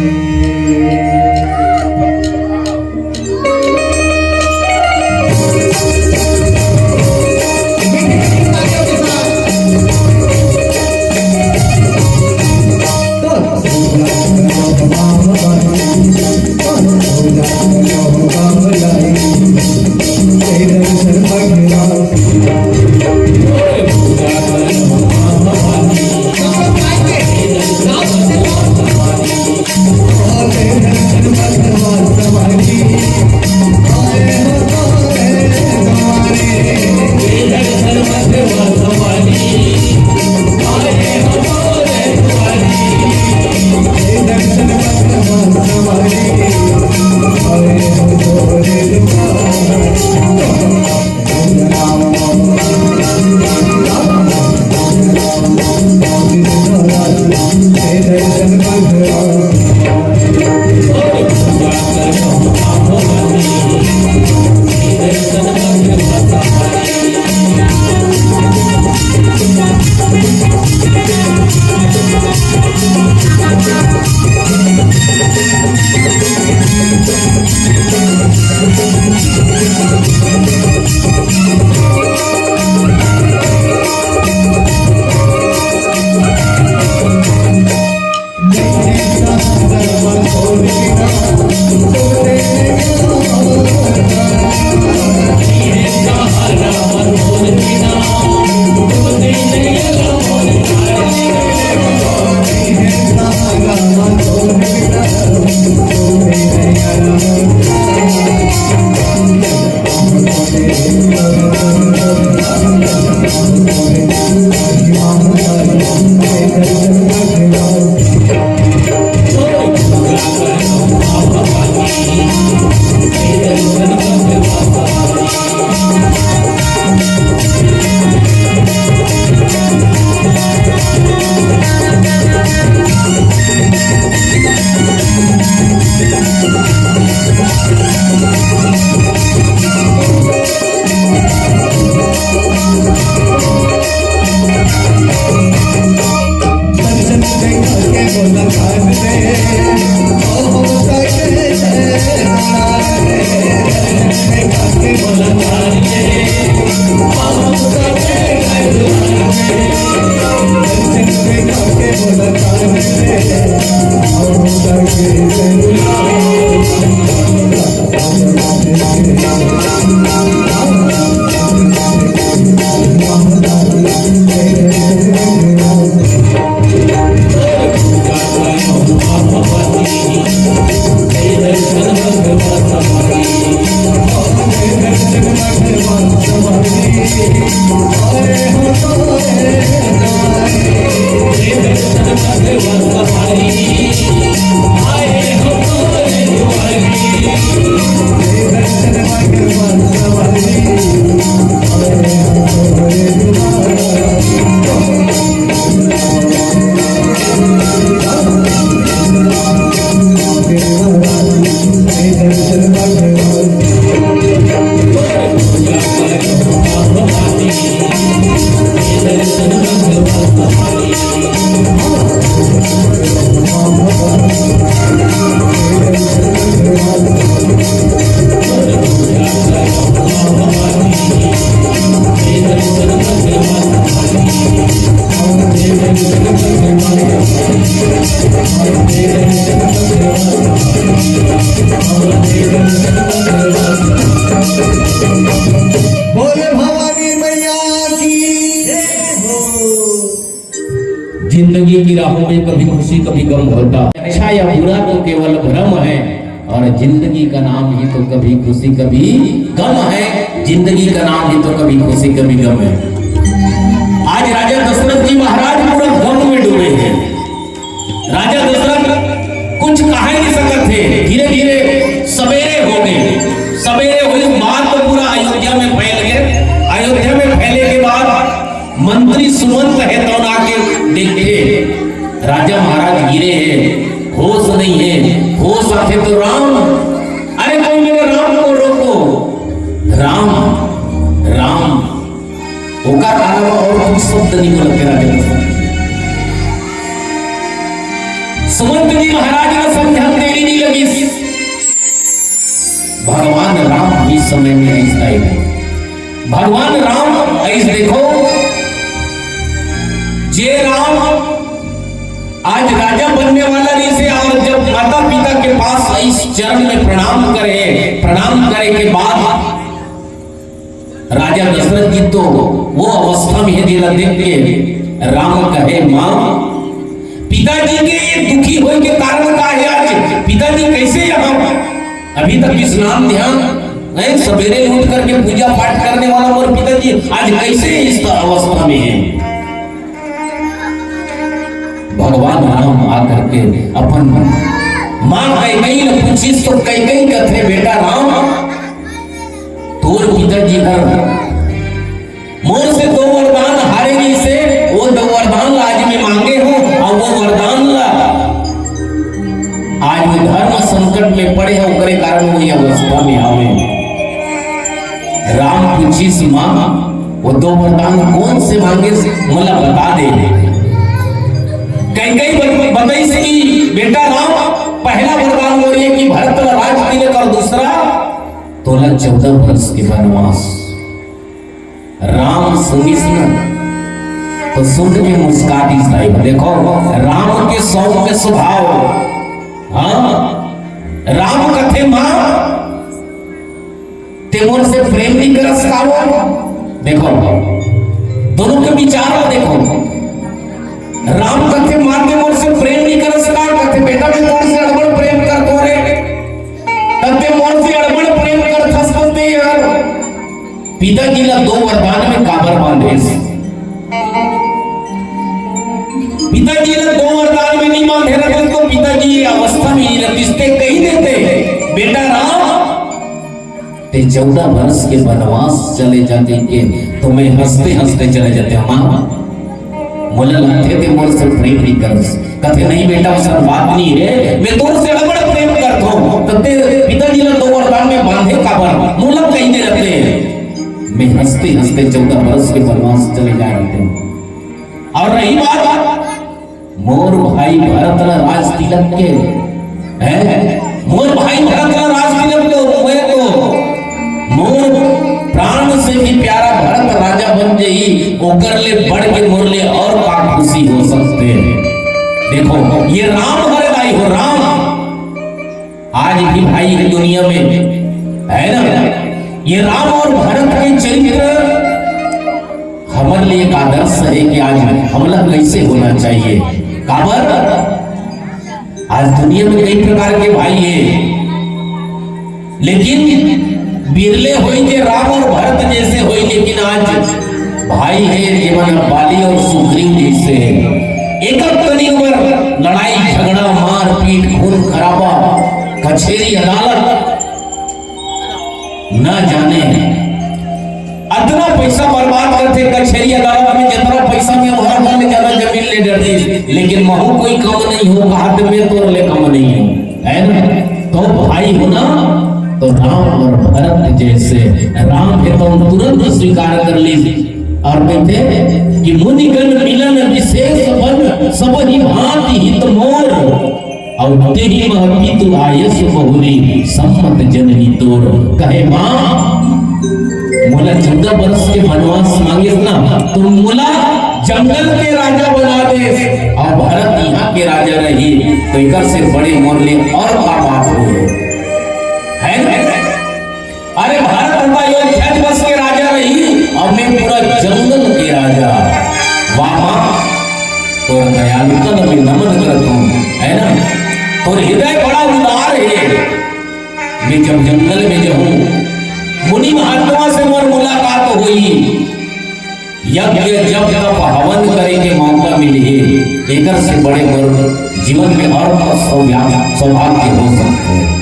बोले भवानी मैया की जिंदगी की राहों में कभी खुशी कभी गम होता है। अच्छा या बुरा तो केवल भ्रम है, और जिंदगी का नाम ही तो कभी खुशी कभी गम है। जिंदगी का नाम ही तो कभी खुशी कभी गम है। आज राजा दशरथ जी महाराज पूरा गम में डूबे हैं। राजा दशरथ कुछ कह नहीं सकते थे। धीरे धीरे सवेरे हो गए। सवेरे हुई बात तो पूरा अयोध्या में फैल गए। अयोध्या में फैले के बाद मंत्री सुमंत है तो आके देखे राजा महाराज गिरे हैं, होश नहीं है। होश आते तो राम, अरे कोई मेरे राम को रोको। राम राम होकर अलावा और कुछ शब्द नहीं बोलते राजा। सुमंत जी महाराज ने समझा, देरी नहीं लगी। भगवान राम इस समय में ऐसा है। भगवान राम ऐसे देखो, जे राम आज राजा बनने वाला नहीं से, और जब माता पिता के पास इस चरण में प्रणाम करे, प्रणाम करे के बाद राजा दशरथ जी तो वो अवस्था में है जिला देख के राम कहे, मां पिताजी के ये दुखी होने के कारण का है। आज पिताजी कैसे यहाँ, अभी तक स्नान ध्यान नहीं, सवेरे उठ करके पूजा पाठ करने वाला और पिताजी आज कैसे इस अवस्था में है। भगवान राम आकर के अपन मां कैकेयी ने पूछी तो कैकेयी कहते, बेटा राम तोर पिताजी घर मोर से दो वरदान हारेगी से, वो दो वरदान आज मैं मांगे हूं, और वो वरदान ला आज वो धर्म संकट में पड़े हैं, उसके कारण वो ये अवस्था में आवे। राम पूछी सी मां वो दो वरदान कौन से मांगे, मला बता दे। कैकेयी बताई से कि बेटा राम पहला वरदान बोल रही है कि भरत राज तिलक, और दूसरा तोला 14 वर्ष के वनवास। राम सुनी तो सुन के मुस्काती साहिब। देखो राम के सौम्य स्वभाव। हाँ राम कथे मां तेमोर से प्रेम नहीं कर सकाओ। देखो दोनों के विचार देखो। राम कथे मां तेमोर से प्रेम नहीं कर सका, कथे बेटा मैं तोर से अड़बड़ प्रेम कर तोरे, तते मोर से अड़बड़ प्रेम कर थसते यार। पिताजी ला दो वरदान में काबर बांधे। पिताजी ला दो वरदान में नहीं बांधे रखे तो पिताजी ये अवस्था में किसके कही देते, बेटा राम ते 14 वर्ष के वनवास चले जाते के तुम्हें हंसते हंसते चले जाते। हम बोले लगते थे मोर से प्रेम नहीं कर, कहते नहीं बेटा उसका बात नहीं है, मैं तोर से बड़ा प्रेम करता हूं। तब पिताजी ने दो वरदान में बांधे काबर मूलक कहीं दे रहते हैं। मैं हंसते हंसते 14 वर्ष के वनवास चले जा रहे थे। और रही बात मोर भाई भरत राज तिलक के है, मोर भाई भरत राज तिलक तो मैं तो मोर प्राण से भी प्यारा भरत बन जाई ओकर ले बढ़ के मोर ले और का खुशी हो सकते हैं। देखो ये राम हर लाई हो राम आज भी भाई है दुनिया में, है ना। ये राम और भरत के चरित्र हमारे लिए एक आदर्श है कि आज हमला कैसे होना चाहिए। काबर आज दुनिया में कई प्रकार के भाई हैं, लेकिन बिरले होई के राम और भरत जैसे होई, लेकिन आज भाई है जीवन बाली और सुग्रीव जैसे एक पर लड़ाई झगड़ा मार पीट खून खराबा कचहरी अदालत न जाने इतना पैसा बर्बाद करते कचहरी अदालत में, जितना पैसा में हर घर में ज्यादा जमीन ले डरते, लेकिन महू कोई कम नहीं हो, हाथ में तो ले कम नहीं हो, है ना। तो भाई होना तो राम और भरत जैसे, राम है तो तुरंत स्वीकार कर ली और कहते कि मुनिगण मिलन विशेष बन सब ही भांति हित मोर और तेरी महती तू आयस बहुरी सम्मत जननी तोर। कहे मां मोला 14 वर्ष के वनवास मांगे ना, तुम मोला जंगल के राजा बना दे और भरत यहाँ के राजा रही, तो एक से बड़े मोरले और का बात हो है। अरे भारत अयोध्या बस के राजा रही और मैं पूरा जंगल के राजा। वाह तो दयालुता में नमन करता हूँ, है ना। और हृदय बड़ा उदार है। मैं जब जंगल में जाऊं मुनि महात्मा से मोर मुलाकात हुई, यज्ञ जब तब हवन करे के मौका मिले, एक से बड़े मोर जीवन में और सौभाग्य हो सकते हैं।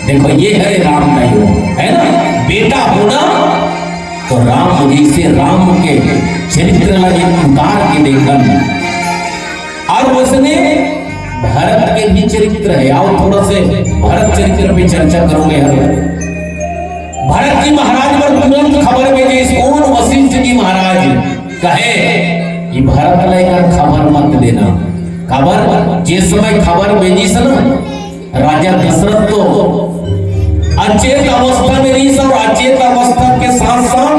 देखो ये है राम का योग, है ना। बेटा होना तो राम जी से राम के चरित्र उतार के देखन, और उसने भरत के भी चरित्र है। आओ थोड़ा से भरत चरित्र पे चर्चा करोगे। भरत जी महाराज पर तुरंत खबर भेजे, कौन वशिष्ठ जी महाराज कहे कि भरत लेकर खबर मत देना। खबर जिस समय खबर भेजी सन राजा दशरथ तो अचेत अवस्था में रही, और अचेत अवस्था के साथ साथ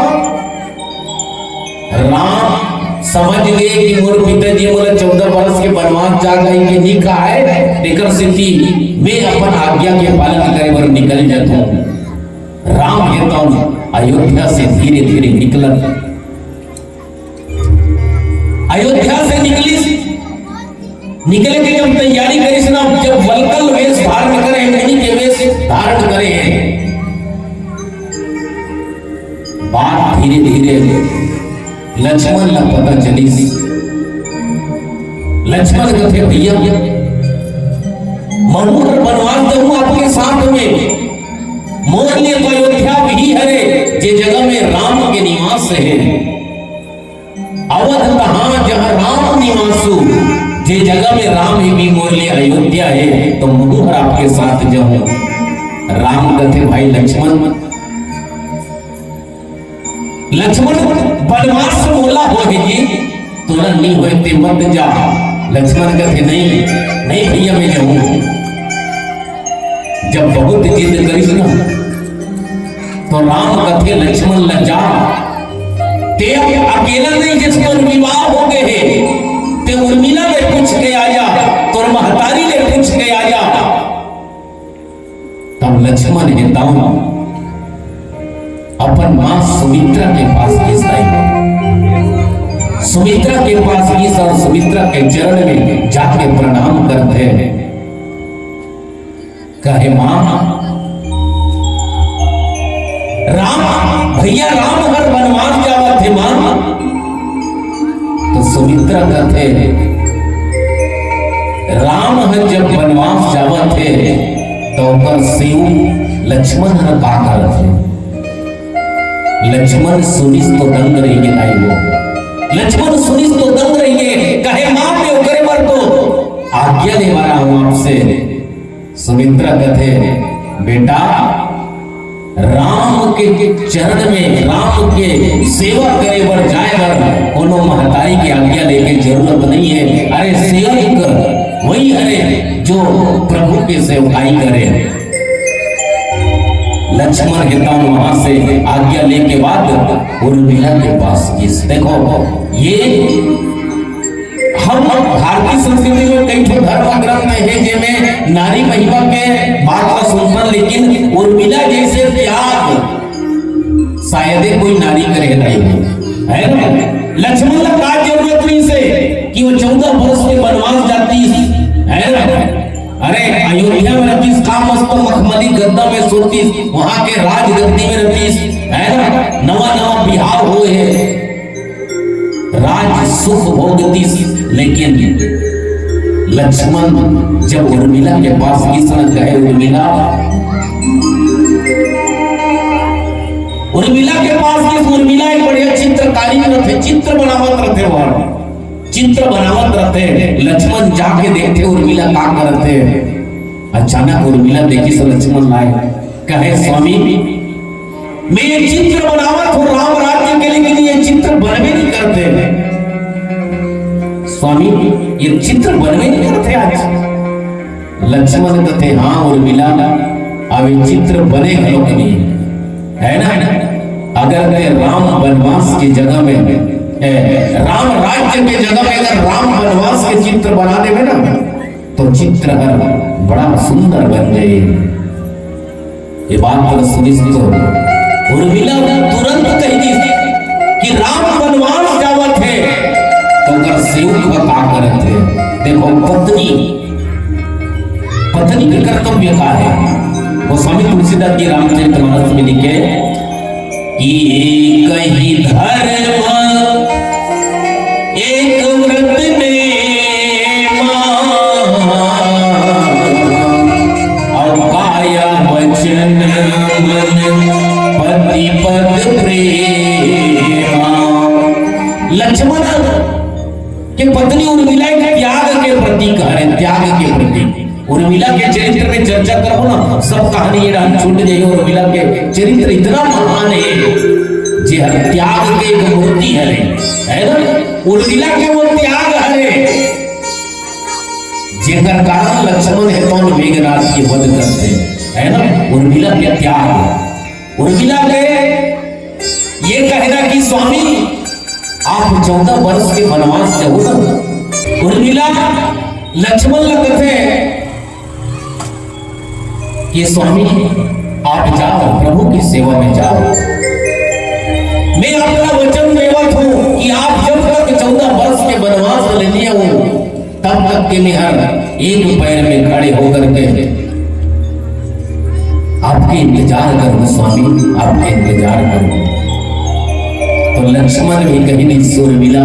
राम समझ गए कि मोर पिताजी मोला 14 वर्ष के वनवास जा गई के नहीं कहा है, लेकर स्थिति मैं अपन आज्ञा के पालन करे बर निकल जाता हूं। राम कहता अयोध्या से धीरे धीरे निकलन, अयोध्या से निकले के जब तैयारी करी ना, जब वलकल वेश धारण करे, मुनि के वेश धारण करे, बात धीरे धीरे लक्ष्मण ला पता चली। लक्ष्मण कहते भैया मनोहर वनवास जाऊं आपके साथ में, मोर लिए तो अयोध्या वही है जे जगह में राम के निवास है। अवध कहां जहां राम निवासु, जे जगह में राम ही भी मोर लिए अयोध्या है, तो मनोहर आपके साथ जाऊं। राम कहते भाई लक्ष्मण वनवास बोला हो जी तुरंत नहीं होते मत जा। लक्ष्मण कहते नहीं भैया मैं जाऊं। जब बहुत जिद करी ना तो राम कहते लक्ष्मण ल जा, ते अकेला नहीं जिसको विवाह हो गए हैं, ते उर्मिला ले पूछ के आ जा, तो महतारी ले पूछ के आ जा। तब लक्ष्मण हिताऊ अपन मां सुमित्रा के पास सुमित्रा के पास गई और सुमित्रा के चरण में जाके प्रणाम करते हैं। कहे मां राम भैया राम हर वनवास जावा थे मां। तो सुमित्रा कहते राम हर जब वनवास जावा थे तो कर शिव लक्ष्मण हर का करते। लक्ष्मण सुनिस तो दंग रही आई वो, लक्ष्मण सुनिस तो दंग रही है। कहे मां में उकरे पर तो आज्ञा ले मारा हूं आपसे। सुमित्रा कहते बेटा राम के चरण में राम के सेवा करे बर जाए बर कोनो महतारी की आज्ञा लेके जरूरत नहीं है। अरे सेवक वही अरे जो प्रभु की सेवकाई करे। लक्ष्मण हितान वहां से आज्ञा लेके बाद उर्मिला के पास किस देखो ये हम भारतीय संस्कृति में कई ठो धर्म ग्रंथ है जिनमें नारी महिमा के बात का सुनसन, लेकिन उर्मिला जैसे त्याग शायद कोई नारी करे नहीं है ना। लक्ष्मण का का जरूरत नहीं से कि वो 14 वर्ष में वनवास जाती है ना। अरे अयोध्या में रहती, का मस्त मखमली गद्दा में सोती, वहां के राज गद्दी में रहती है ना। नवा नवा बिहार हुए है, राज सुख भोगती, लेकिन लक्ष्मण जब उर्मिला के पास किसने कहे उर्मिला के पास किस उर्मिला एक बढ़िया चित्रकारी में रहते, चित्र बनावत रहते, वहां चित्र बनावत रहते। लक्ष्मण जाके देखते उर्मिला का करते। अचानक उर्मिला देखी से लक्ष्मण लाए कहे स्वामी मैं ये चित्र बनावत हूँ राम राज्य के लिए, लेकिन ये चित्र बनवे नहीं करते स्वामी, ये चित्र बनवे नहीं करते आज। लक्ष्मण कहते हाँ उर्मिला अब ये चित्र बने गए कि नहीं है ना। अगर मैं राम वनवास की जगह में राम राज्य के जगह में अगर राम वनवास के चित्र बना देवे ना तो चित्र बड़ा सुंदर बन जाए। ये बात पर सुनिश्चित हो। उर्मिला तुरंत कह दी कि राम वनवास जावत है तो अगर सेवक बता करत है। देखो पत्नी के कर्तव्य का है। वो स्वामी तुलसीदास जी रामचरितमानस में लिखे कि एक ही धर्म एक व्रत में और काया वचन मन पति पद प्रेमा। लक्ष्मण के पत्नी उर्मिला के त्याग के प्रतीक है, त्याग के प्रतीक। उर्मिला के चरित्र में चर्चा करो ना, सब कहानी ये छूट जाएगी। उर्मिला के चरित्र इतना महान है जी, हर त्याग के एक मूर्ति है ना। उर्मिला के वो त्याग है जेकर कारण लक्ष्मण है कौन मेघनाथ के वध करते है ना। उर्मिला के त्याग, उर्मिला के ये कहना कि स्वामी आप 14 वर्ष के वनवास जाओ ना। उर्मिला लक्ष्मण लगते कि स्वामी आप जाओ, प्रभु की सेवा में जाओ। मैं अपना वचन देवत हूं कि आप जब तक 14 वर्ष के वनवास ले लिए हो तब तक के मैं हर एक पैर में खड़े होकर के आपके इंतजार करूं स्वामी, आपके इंतजार करूं। तो लक्ष्मण भी कहीं नहीं उर्मिला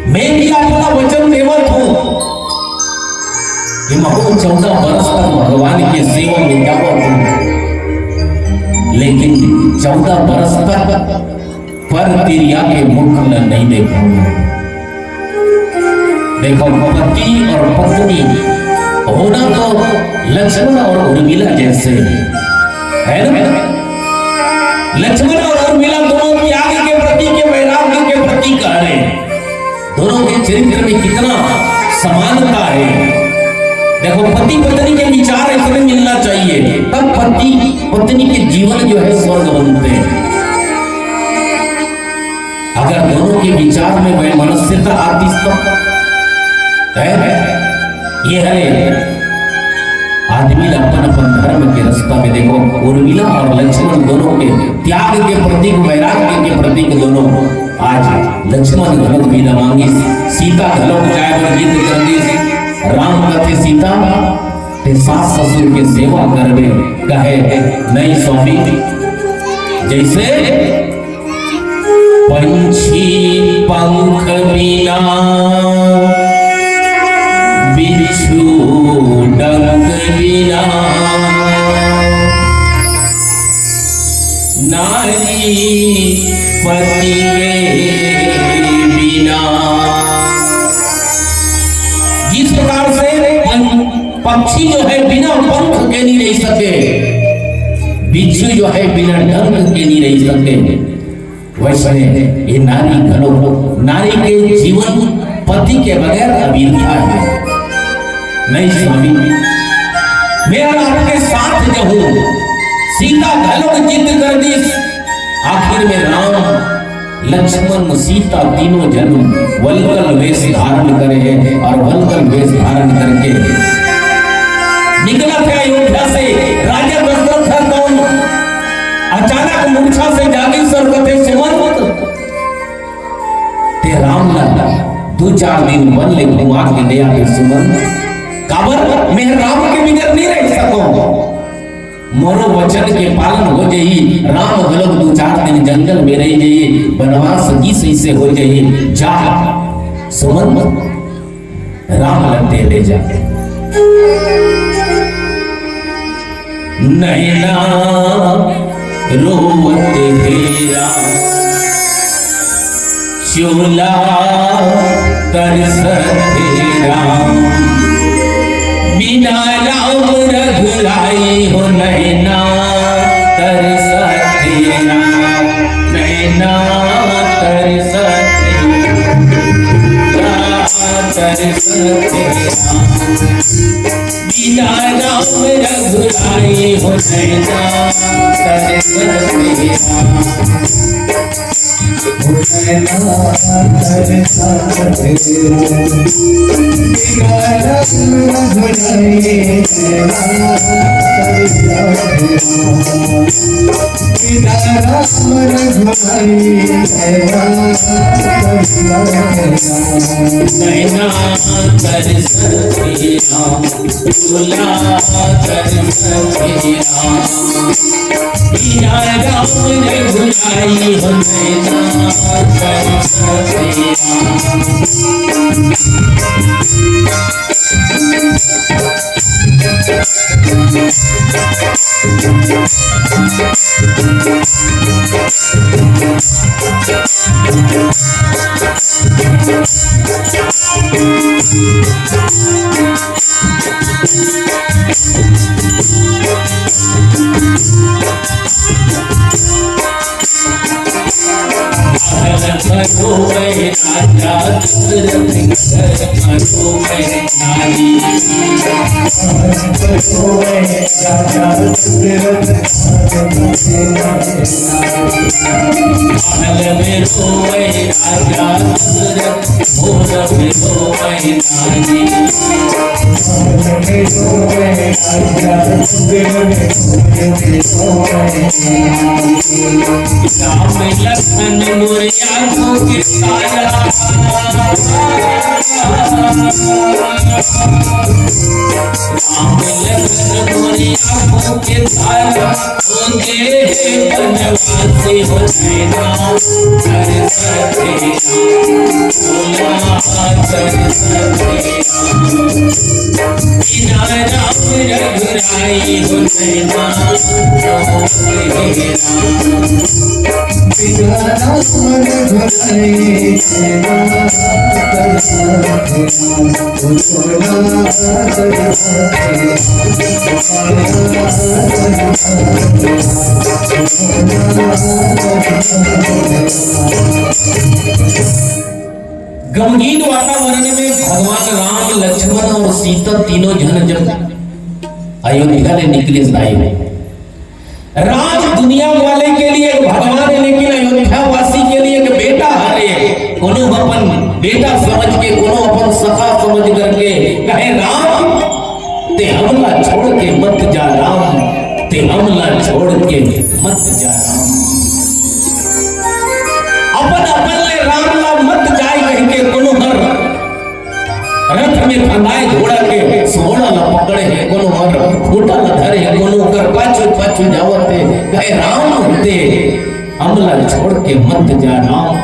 मैं भी अपना वचन देवत हूं कि महू 14 वर्ष तक भगवान की सेवा में जावत, लेकिन 14 वर्ष तक पर तिरिया के मुख नहीं देखूंगा। देखो पति और पत्नी होना तो लक्ष्मण और उर्मिला जैसे है ना। लक्ष्मण और उर्मिला दोनों त्याग के प्रतीक, वैराग्य के प्रतीक है। दोनों के चरित्र में कितना समानता है। देखो पति पत्नी के विचार ऐसे मिलना चाहिए, तब पति पत्नी के जीवन जो है स्वर्ग बनते हैं। अगर दोनों के विचार में वह मनस्यता आती है, ये है आदमी अपन अपन धर्म के रास्ता में। देखो उर्मिला और लक्ष्मण दोनों के त्याग के प्रतीक, वैराग्य के प्रतीक दोनों। आज लक्ष्मण घनक भी न मांगी, सीता घनक जाए वर्जित कर दी। राम कथे सीता ते सास ससुर के सेवा करवे, कहे नहीं स्वामी जैसे पंछी पंख बिना बिच्छू डंक बिना नारी पति के बिना। जिस प्रकार से पक्षी जो है बिना पंख के नहीं रह सके, बिच्छू जो है बिना डंक के नहीं रह सके, वैसे ये नारी घनो, नारी के जीवन पति के बगैर अभिन्नता है। नहीं स्वामी मेरा आपके साथ जहूं, सीता घलोक जिद कर दी। आखिर में राम लक्ष्मण सीता तीनों जन वल्कल वेश धारण करे और वल्कल वेश धारण करके निकला था अयोध्या से। राजा दशरथ था कौन, अचानक मूर्छा से जागी सर कथे सुमंत ते राम लाला 2-4 दिन वन ले घुमा के ले आके सुमंत काबर मैं राम के बिगर नहीं रह सकूं। मोरो वचन के पालन हो जाई, राम गलक 2-4 दिन जंगल में रह जाई, बनवास की सही से हो जाई। जा सुमंत राम लगे ले जा। नैना रोवते हेरा चोला तरसते राम, बिना राम रघुराई हो नैना तरसते राम, नैना तरसते राम, बिना राम रघुराई हो नैना तरसते राम। नैना तरसते राम, चोला तरसते राम, बिना राम रघुराई हो नैना तरसते राम। लखन मोरिया को किताया, राम लखन मोरिया को किताया, होंगे बनवासी हो नैना तरसते राम, बिना राम रघुराई हो नैना तरसते गमगीन वातावरण में भगवान राम लक्ष्मण और सीता तीनों जन जब अयोध्या ने निकले साई राज दुनिया वाले के लिए भगवान है, लेकिन अयोध्या वासी के लिए एक बेटा हरे कोनो अपन बेटा समझ के कोनो अपन सखा समझ करके कहे राम ते हमला छोड़ के मत जा राम, ते हमला छोड़ के मत जा राम। अपन ले राम ला मत जाए कह के कोनो हर रथ में फंदाए घोड़ा के सोड़ा ला पकड़े है, कोनो हर खूटा ला धरे है, कोनो कर पाछू जावत है कहे राम होते हमला छोड़ के मत जा राम,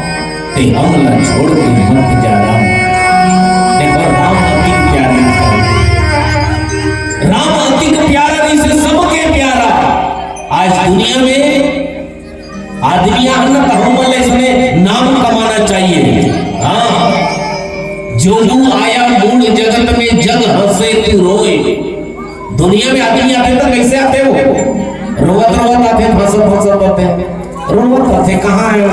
ते हमला छोड़ के मत जा राम। देखो राम अति प्यारा है, राम अति प्यारा नहीं से सबके प्यारा। आज दुनिया में आदमी आना तो हम बोले इसमें नाम कमाना चाहिए। हाँ, जो आया मूल जगत में जग हंसे तू रोए। दुनिया में आदमी आते तो कैसे आते हो? रोवत रोवत आते, फंसत आते, रोवत आते, कहाँ है वो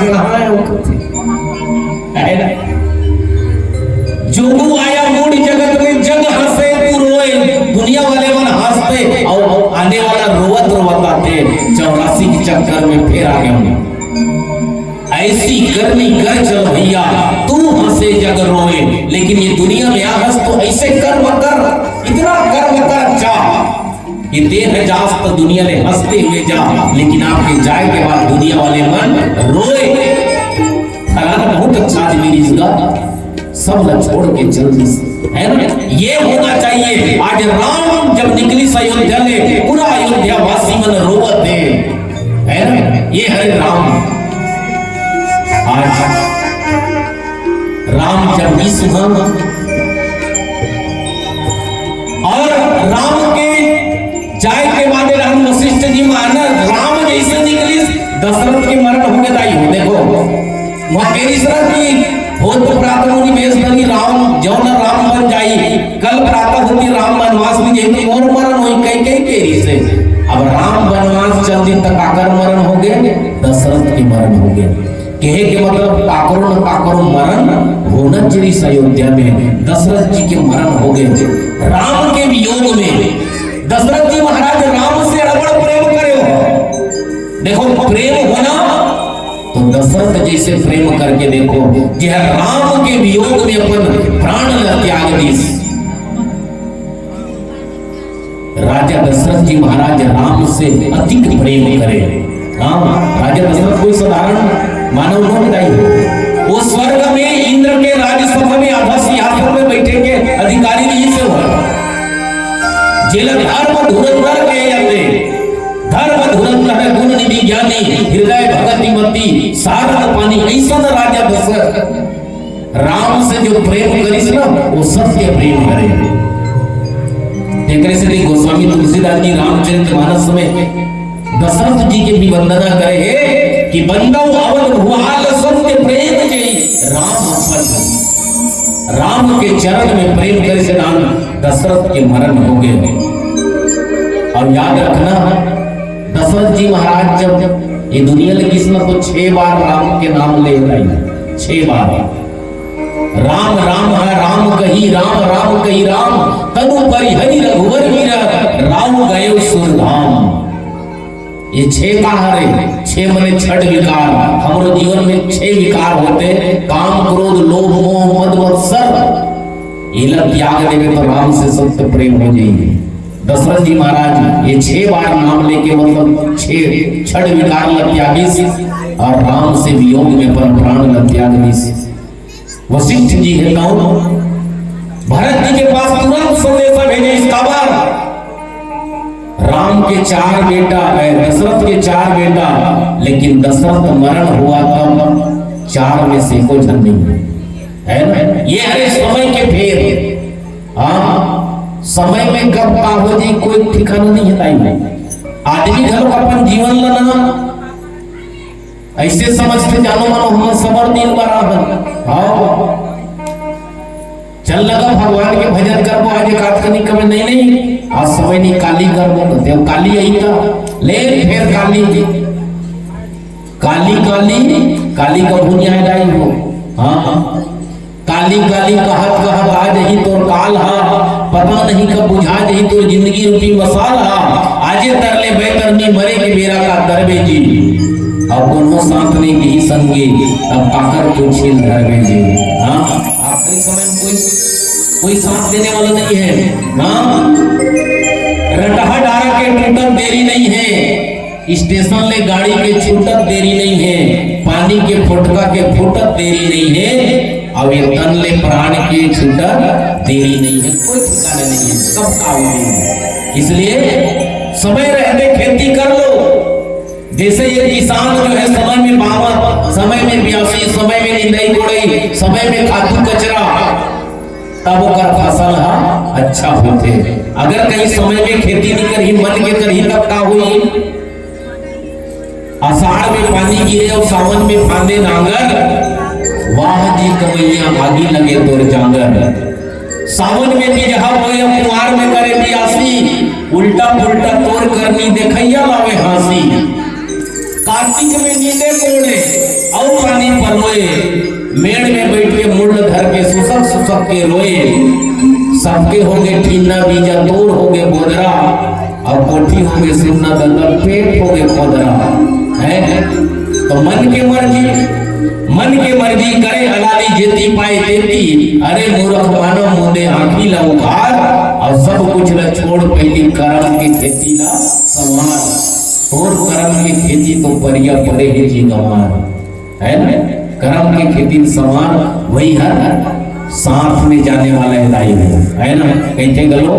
जो आया मूल जगत में जग हंसे तू रोए। दुनिया वाले मन हंसते 84 के चक्कर में फिर आ गया हूं। ऐसी करनी कर चल भैया, तू हंसे जग रोए, लेकिन ये दुनिया में आ हंस तो ऐसे कर्म कर, इतना कर्म कर अच्छा, ये देह जास तो दुनिया में हंसते हुए जा, लेकिन आपके जाए के बाद दुनिया वाले मन रोए। फलाना बहुत अच्छा आज मेरी इसका सब न छोड़ के चल, है ना, ये होना चाहिए। आज राम जब निकली अयोध्या में, पूरा अयोध्या वासी मन रोवत है ना, ये हरे राम। आज राम जब विश्व और राम के जाए के बाद राम वशिष्ठ जी माना राम जैसे निकली दशरथ के मरण हो गए। दाई हो देखो वहां की हो तो प्रातः मुनि वेश बनी राम जौन राम बन जाई, कल प्रातः होती राम वनवास में जेती और मरण होई कई कई केरी से। अब राम वनवास चल दिन तक आकर मरण हो गए, दशरथ के मरण हो गए। कहे के मतलब काकरो न काकरो मरण होना चाहिए अयोध्या में। दशरथ जी के मरण हो गए राम के वियोग में। दशरथ जी महाराज राम से अड़बड़ प्रेम करे हो, देखो प्रेम होना तो दशरथ जैसे प्रेम करके देखो, यह राम के वियोग में अपन प्राण त्याग दी। राजा दशरथ जी महाराज राम से अधिक प्रेम करे। हाँ, राजा दशरथ कोई साधारण मानव नहीं, वो स्वर्ग में इंद्र के राज्यसभा में आधा सिंहासन में बैठेंगे अधिकारी नहीं से हो। जिला धर्म धुरंधर के जाते, धर्म धुरंधर गुण निधि ज्ञानी, हृदय भगति मती सारन पानी, ऐसा राजा दशरथ राम से जो प्रेम करिस ना वो सत्य प्रेम करे। देखने से गोस्वामी तुलसीदास जी रामचरितमानस में दशरथ जी के भी वंदना करे कि बंदव अवध भुआल सत्य प्रेम जय राम फल। राम के चरण में प्रेम करे से नाम दशरथ के मरण हो गए। और याद रखना दशरथ जी महाराज जब ये दुनिया लगी इसमें तो 6 बार राम के नाम ले रहे, 6 बार राम राम है राम कही राम राम कही राम, तनु परि हरि रघुवर वीर राम गए सुरधाम। ये 6 का हरे, 6 मने 6 विकार। हमारे जीवन में 6 विकार होते, काम क्रोध लोभ मोह मद मत्सर, ये लग त्याग देवे तो राम से सत्य प्रेम हो जाएगी। दशरथ जी महाराज ये 6 बार नाम लेके मतलब 6 विकार लग त्यागी और राम से वियोग में पर प्राण लग त्यागी। वशिष्ठ जी है कौन? भरत जी के पास तुरंत संदेश भेजे इसका बार राम के 4 बेटा है, दशरथ के 4 बेटा, लेकिन दशरथ मरण हुआ तब 4 में से कोई जन नहीं है ना। ये है समय के फेर। हाँ, समय में कब का हो जी कोई ठिकाना नहीं है। आदमी घर का अपन जीवन लना ऐसे समझते जानो मानो हम समर दिन बराबर। हाँ, चल लगा भगवान के भजन करबो आज काटकनी कभी नहीं आज समय निकाली करबो देव काली आई था ले फिर काली काली काली काली का बुनियाद आई हो। हाँ, काली काली कहत कहत आज ही तोर काल हा, पता नहीं कब बुझा ही तोर जिंदगी रूपी मसाल हा। आजे तरले बेतरनी मरे के मेरा का दरबे जी, अब दोनों साथ में ही संगे अब काकर को छील धरबे जी। हाँ, आखिरी समय में कोई साथ देने वाला नहीं है। हाँ, रटहा डारा के टूटत देरी नहीं है, स्टेशन ले गाड़ी के छूटत देरी नहीं है, पानी के फुटका के फूटत देरी नहीं है, अब ये तन ले प्राण के छूटत देरी नहीं है। कोई ठिकाना नहीं है कब का होगी। इसलिए समय रहते खेती कर लो। जैसे ये किसान जो है समय में बावत, समय में ब्यासी, समय में निंदाई गोड़ाई, समय में खातू कचरा, तब कर फसल अच्छा होते। अगर कहीं समय में खेती नहीं करी मन के करी तब का हुई। आषाढ़ में पानी गिरे और सावन में फांदे नांगर, वाह जी कमैया आगी लगे तोर जांगर। सावन में भी जहां बोए कुआर में करे प्यासी, उल्टा पुल्टा तोर करनी देखैया लावे हासी। कार्तिक में नींदे कोड़े और पानी पलोए, मेड़ में बैठ के मुंड धर के सुसक सुसक के रोए। सबके होंगे ठीना बीजा तोड़ होंगे बोदरा, और कोठी हो गए सुनना दंदा, पेट हो गए खोदरा है। तो मन के मर्जी करे हलाली जेती पाए देती। अरे मूर्ख मानो मुंदे आंखी ला उघार और सब कुछ ला छोड़ पहली कर्म की खेती ला संवार। और कर्म की खेती तो परिया पड़े है जी गंवार, है ना। कर्म की खेती संवार वही है साथ में जाने वाला है ना। कहते गलो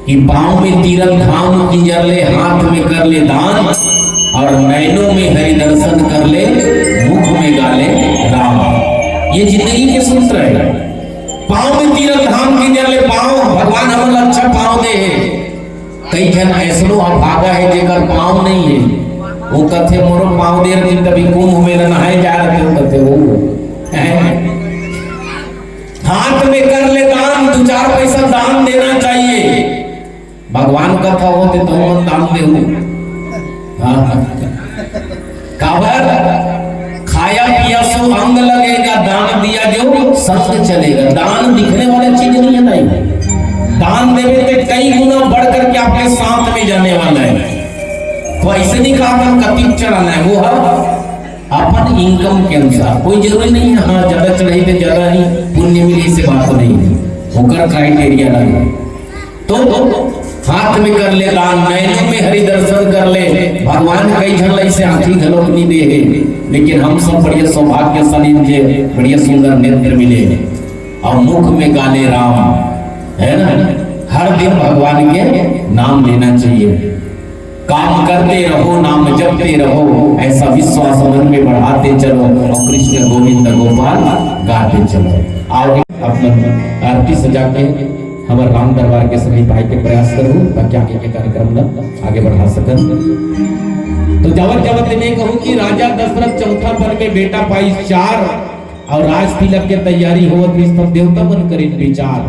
कि पाँव में तीरथ धाम की जर ले, हाथ में कर ले दान और नैनों में हरि दर्शन कर ले, मुख में गाले राम। ये जिंदगी के सूत्र है। पाँव में तीरथ धाम की जर ले, पाँव भगवान हमें अच्छा पाँव दे। कई जन ऐसनो अभागा है जेकर पाँव नहीं है, वो कथे मोरो पाँव दे रही तभी कुंभ में नहाए जा रहे हो, कथे वो हाथ में कर ले दान, 2-4 पैसा दान देना चाहिए। भगवान कथा होते तो हम दान दे काबर खाया पिया सो अंग लगेगा, दान दिया जो संग चलेगा। दान दिखने वाली चीज नहीं है नहीं, दान देवे तो कई गुना बढ़ करके आपके साथ में जाने वाला है। तो ऐसे नहीं कहा था कतिक चढ़ाना है, वो है अपन इनकम के अनुसार। कोई जरूरी नहीं है हाँ ज्यादा चढ़ाई तो ज्यादा ही पुण्य मिली से बात नहीं है, होकर क्राइटेरिया लगे। तो हाथ में कर ले दान, नैनों में हरि दर्शन कर ले। भगवान कई झन ऐसे आंखी घलोक नहीं दे है, लेकिन हम सब बढ़िया सौभाग्यशाली जे बढ़िया सुंदर नेत्र मिले और मुख में गाले राम, है ना। हर दिन भगवान के नाम लेना चाहिए, काम करते रहो, नाम जपते रहो, ऐसा विश्वास मन में बढ़ाते चलो और कृष्ण गोविंद गोपाल गाते चलो। आओ अपना आरती सजा के हमारे राम दरबार के सभी भाई के प्रयास करूं ताकि आगे के कार्यक्रम में आगे बढ़ा सकन। तो जवत ने कहूं कि राजा दशरथ चौथा पन में बेटा पाई 4 और राज तिलक के तैयारी होवत सब देवता मन करी विचार।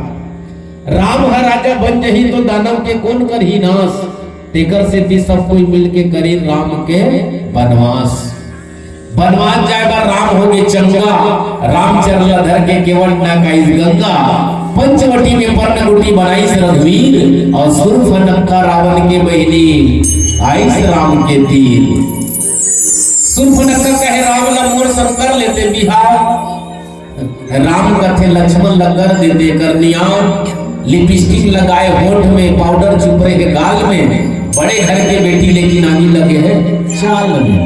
राम हर राजा बन जही तो दानव के कौन कर ही नाश, तेकर से भी सब कोई मिल के करे राम के वनवास। वनवास जाएगा राम हो गए चंगा, राम चरला धर के केवल ना गाइस गंगा। पंचवटी में पर्णकुटी बनाई से रघुवीर और सुरफनक्का रावण के बहिनी आई से राम के तीर। सुरफनक्का कहे रावण मोर सब कर लेते बिहार, राम कथे लक्ष्मण लगर देते करनियाम। लिपस्टिक लगाए होठ में, पाउडर छुपरे के गाल में, बड़े घर के बेटी लेकिन आगे लगे है चाल में।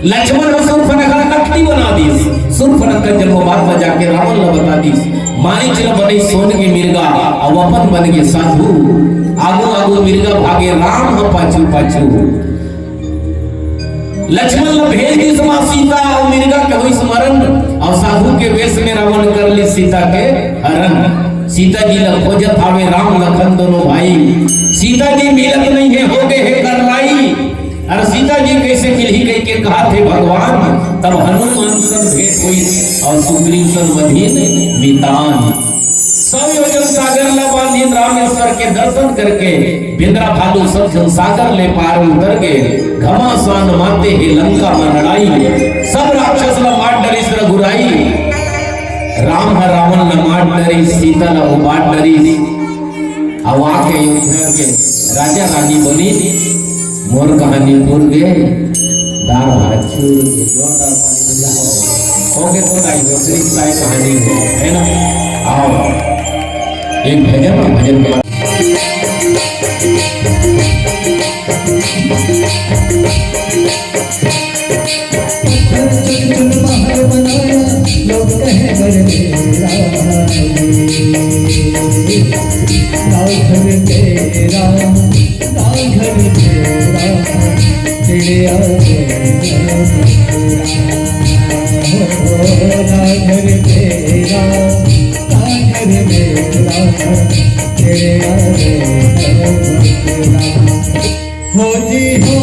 लक्ष्मण और सुरफनक्का नकली बना दी, सुरफनक्का जन्म बात बजा के रावण ने बता दी। मारी चल बने सोन के मिर्गा और अपन बन गए साधु, आगू आगू मिर्गा भागे राम हम पाछू पाछू। लक्ष्मण ने भेज दी समा सीता और मिर्गा के हुई स्मरण और साधु के वेश में रावण कर ली सीता के हरण। सीता जी ला खोजत आवे राम लखन दोनों भाई, सीता जी मिलत नहीं है हो गए है करलाई। और सीता जी कैसे मिल ही गई के कहा थे भगवान, तब हनुमान सन भेंट हुई और सुग्रीव सन वधीन वितान। 100 योजन सागर ला बांधी रामेश्वर के दर्शन करके, बिंद्रा भालू सब सागर ले पार उतर गए। घमासान माते ही लंका में लड़ाई, सब राक्षस ला मार डरी से रघुराई। राम है रावण ला मार डरी, सीता ला उबार डरी। हवा के अयोध्या के राजा रानी बनी, मोर कहानी भूल गए दार हाचू जोरदार पानी बजाओ हो गए तो दाई दूसरी साइड कहानी है ना। आओ एक भजन और भजन के बाद लोग कहे बड़े तेरा घर तेरा चिड़िया घर तेरा घर मेरा चिड़िया हो जी हो।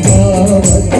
भावत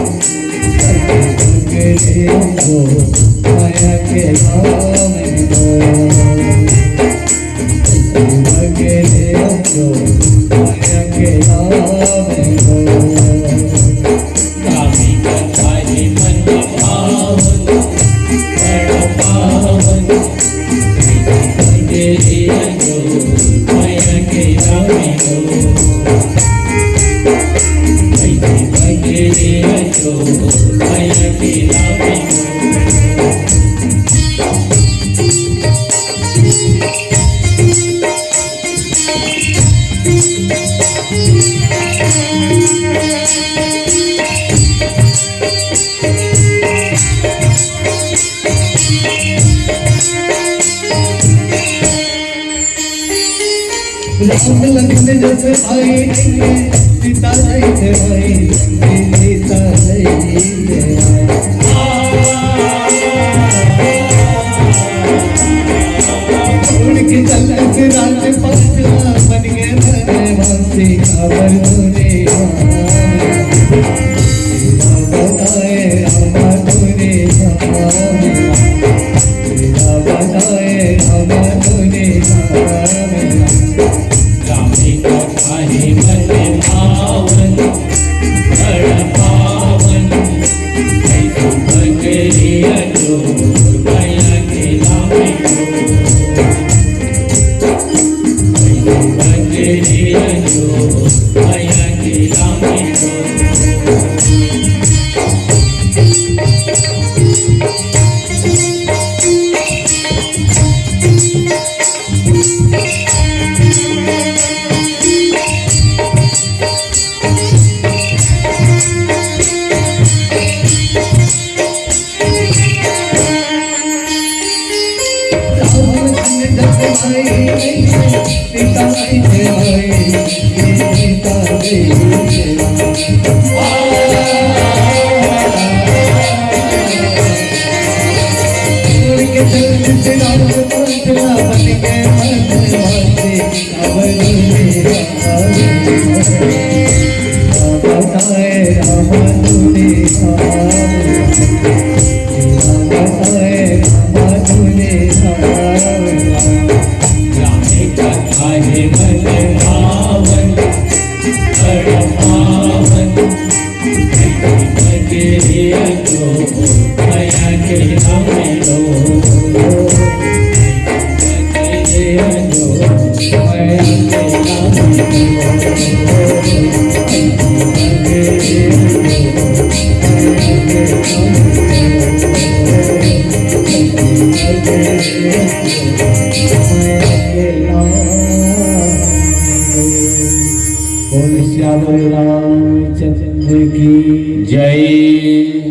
राम लखन जैसे भाई सीता जैसे भाई सीता जैसे उनके चलत राजपाट बन गए बनवासी खबर तूने बताए रामा तूने बताए रामा तूने श्याम रामचंद्र की जय।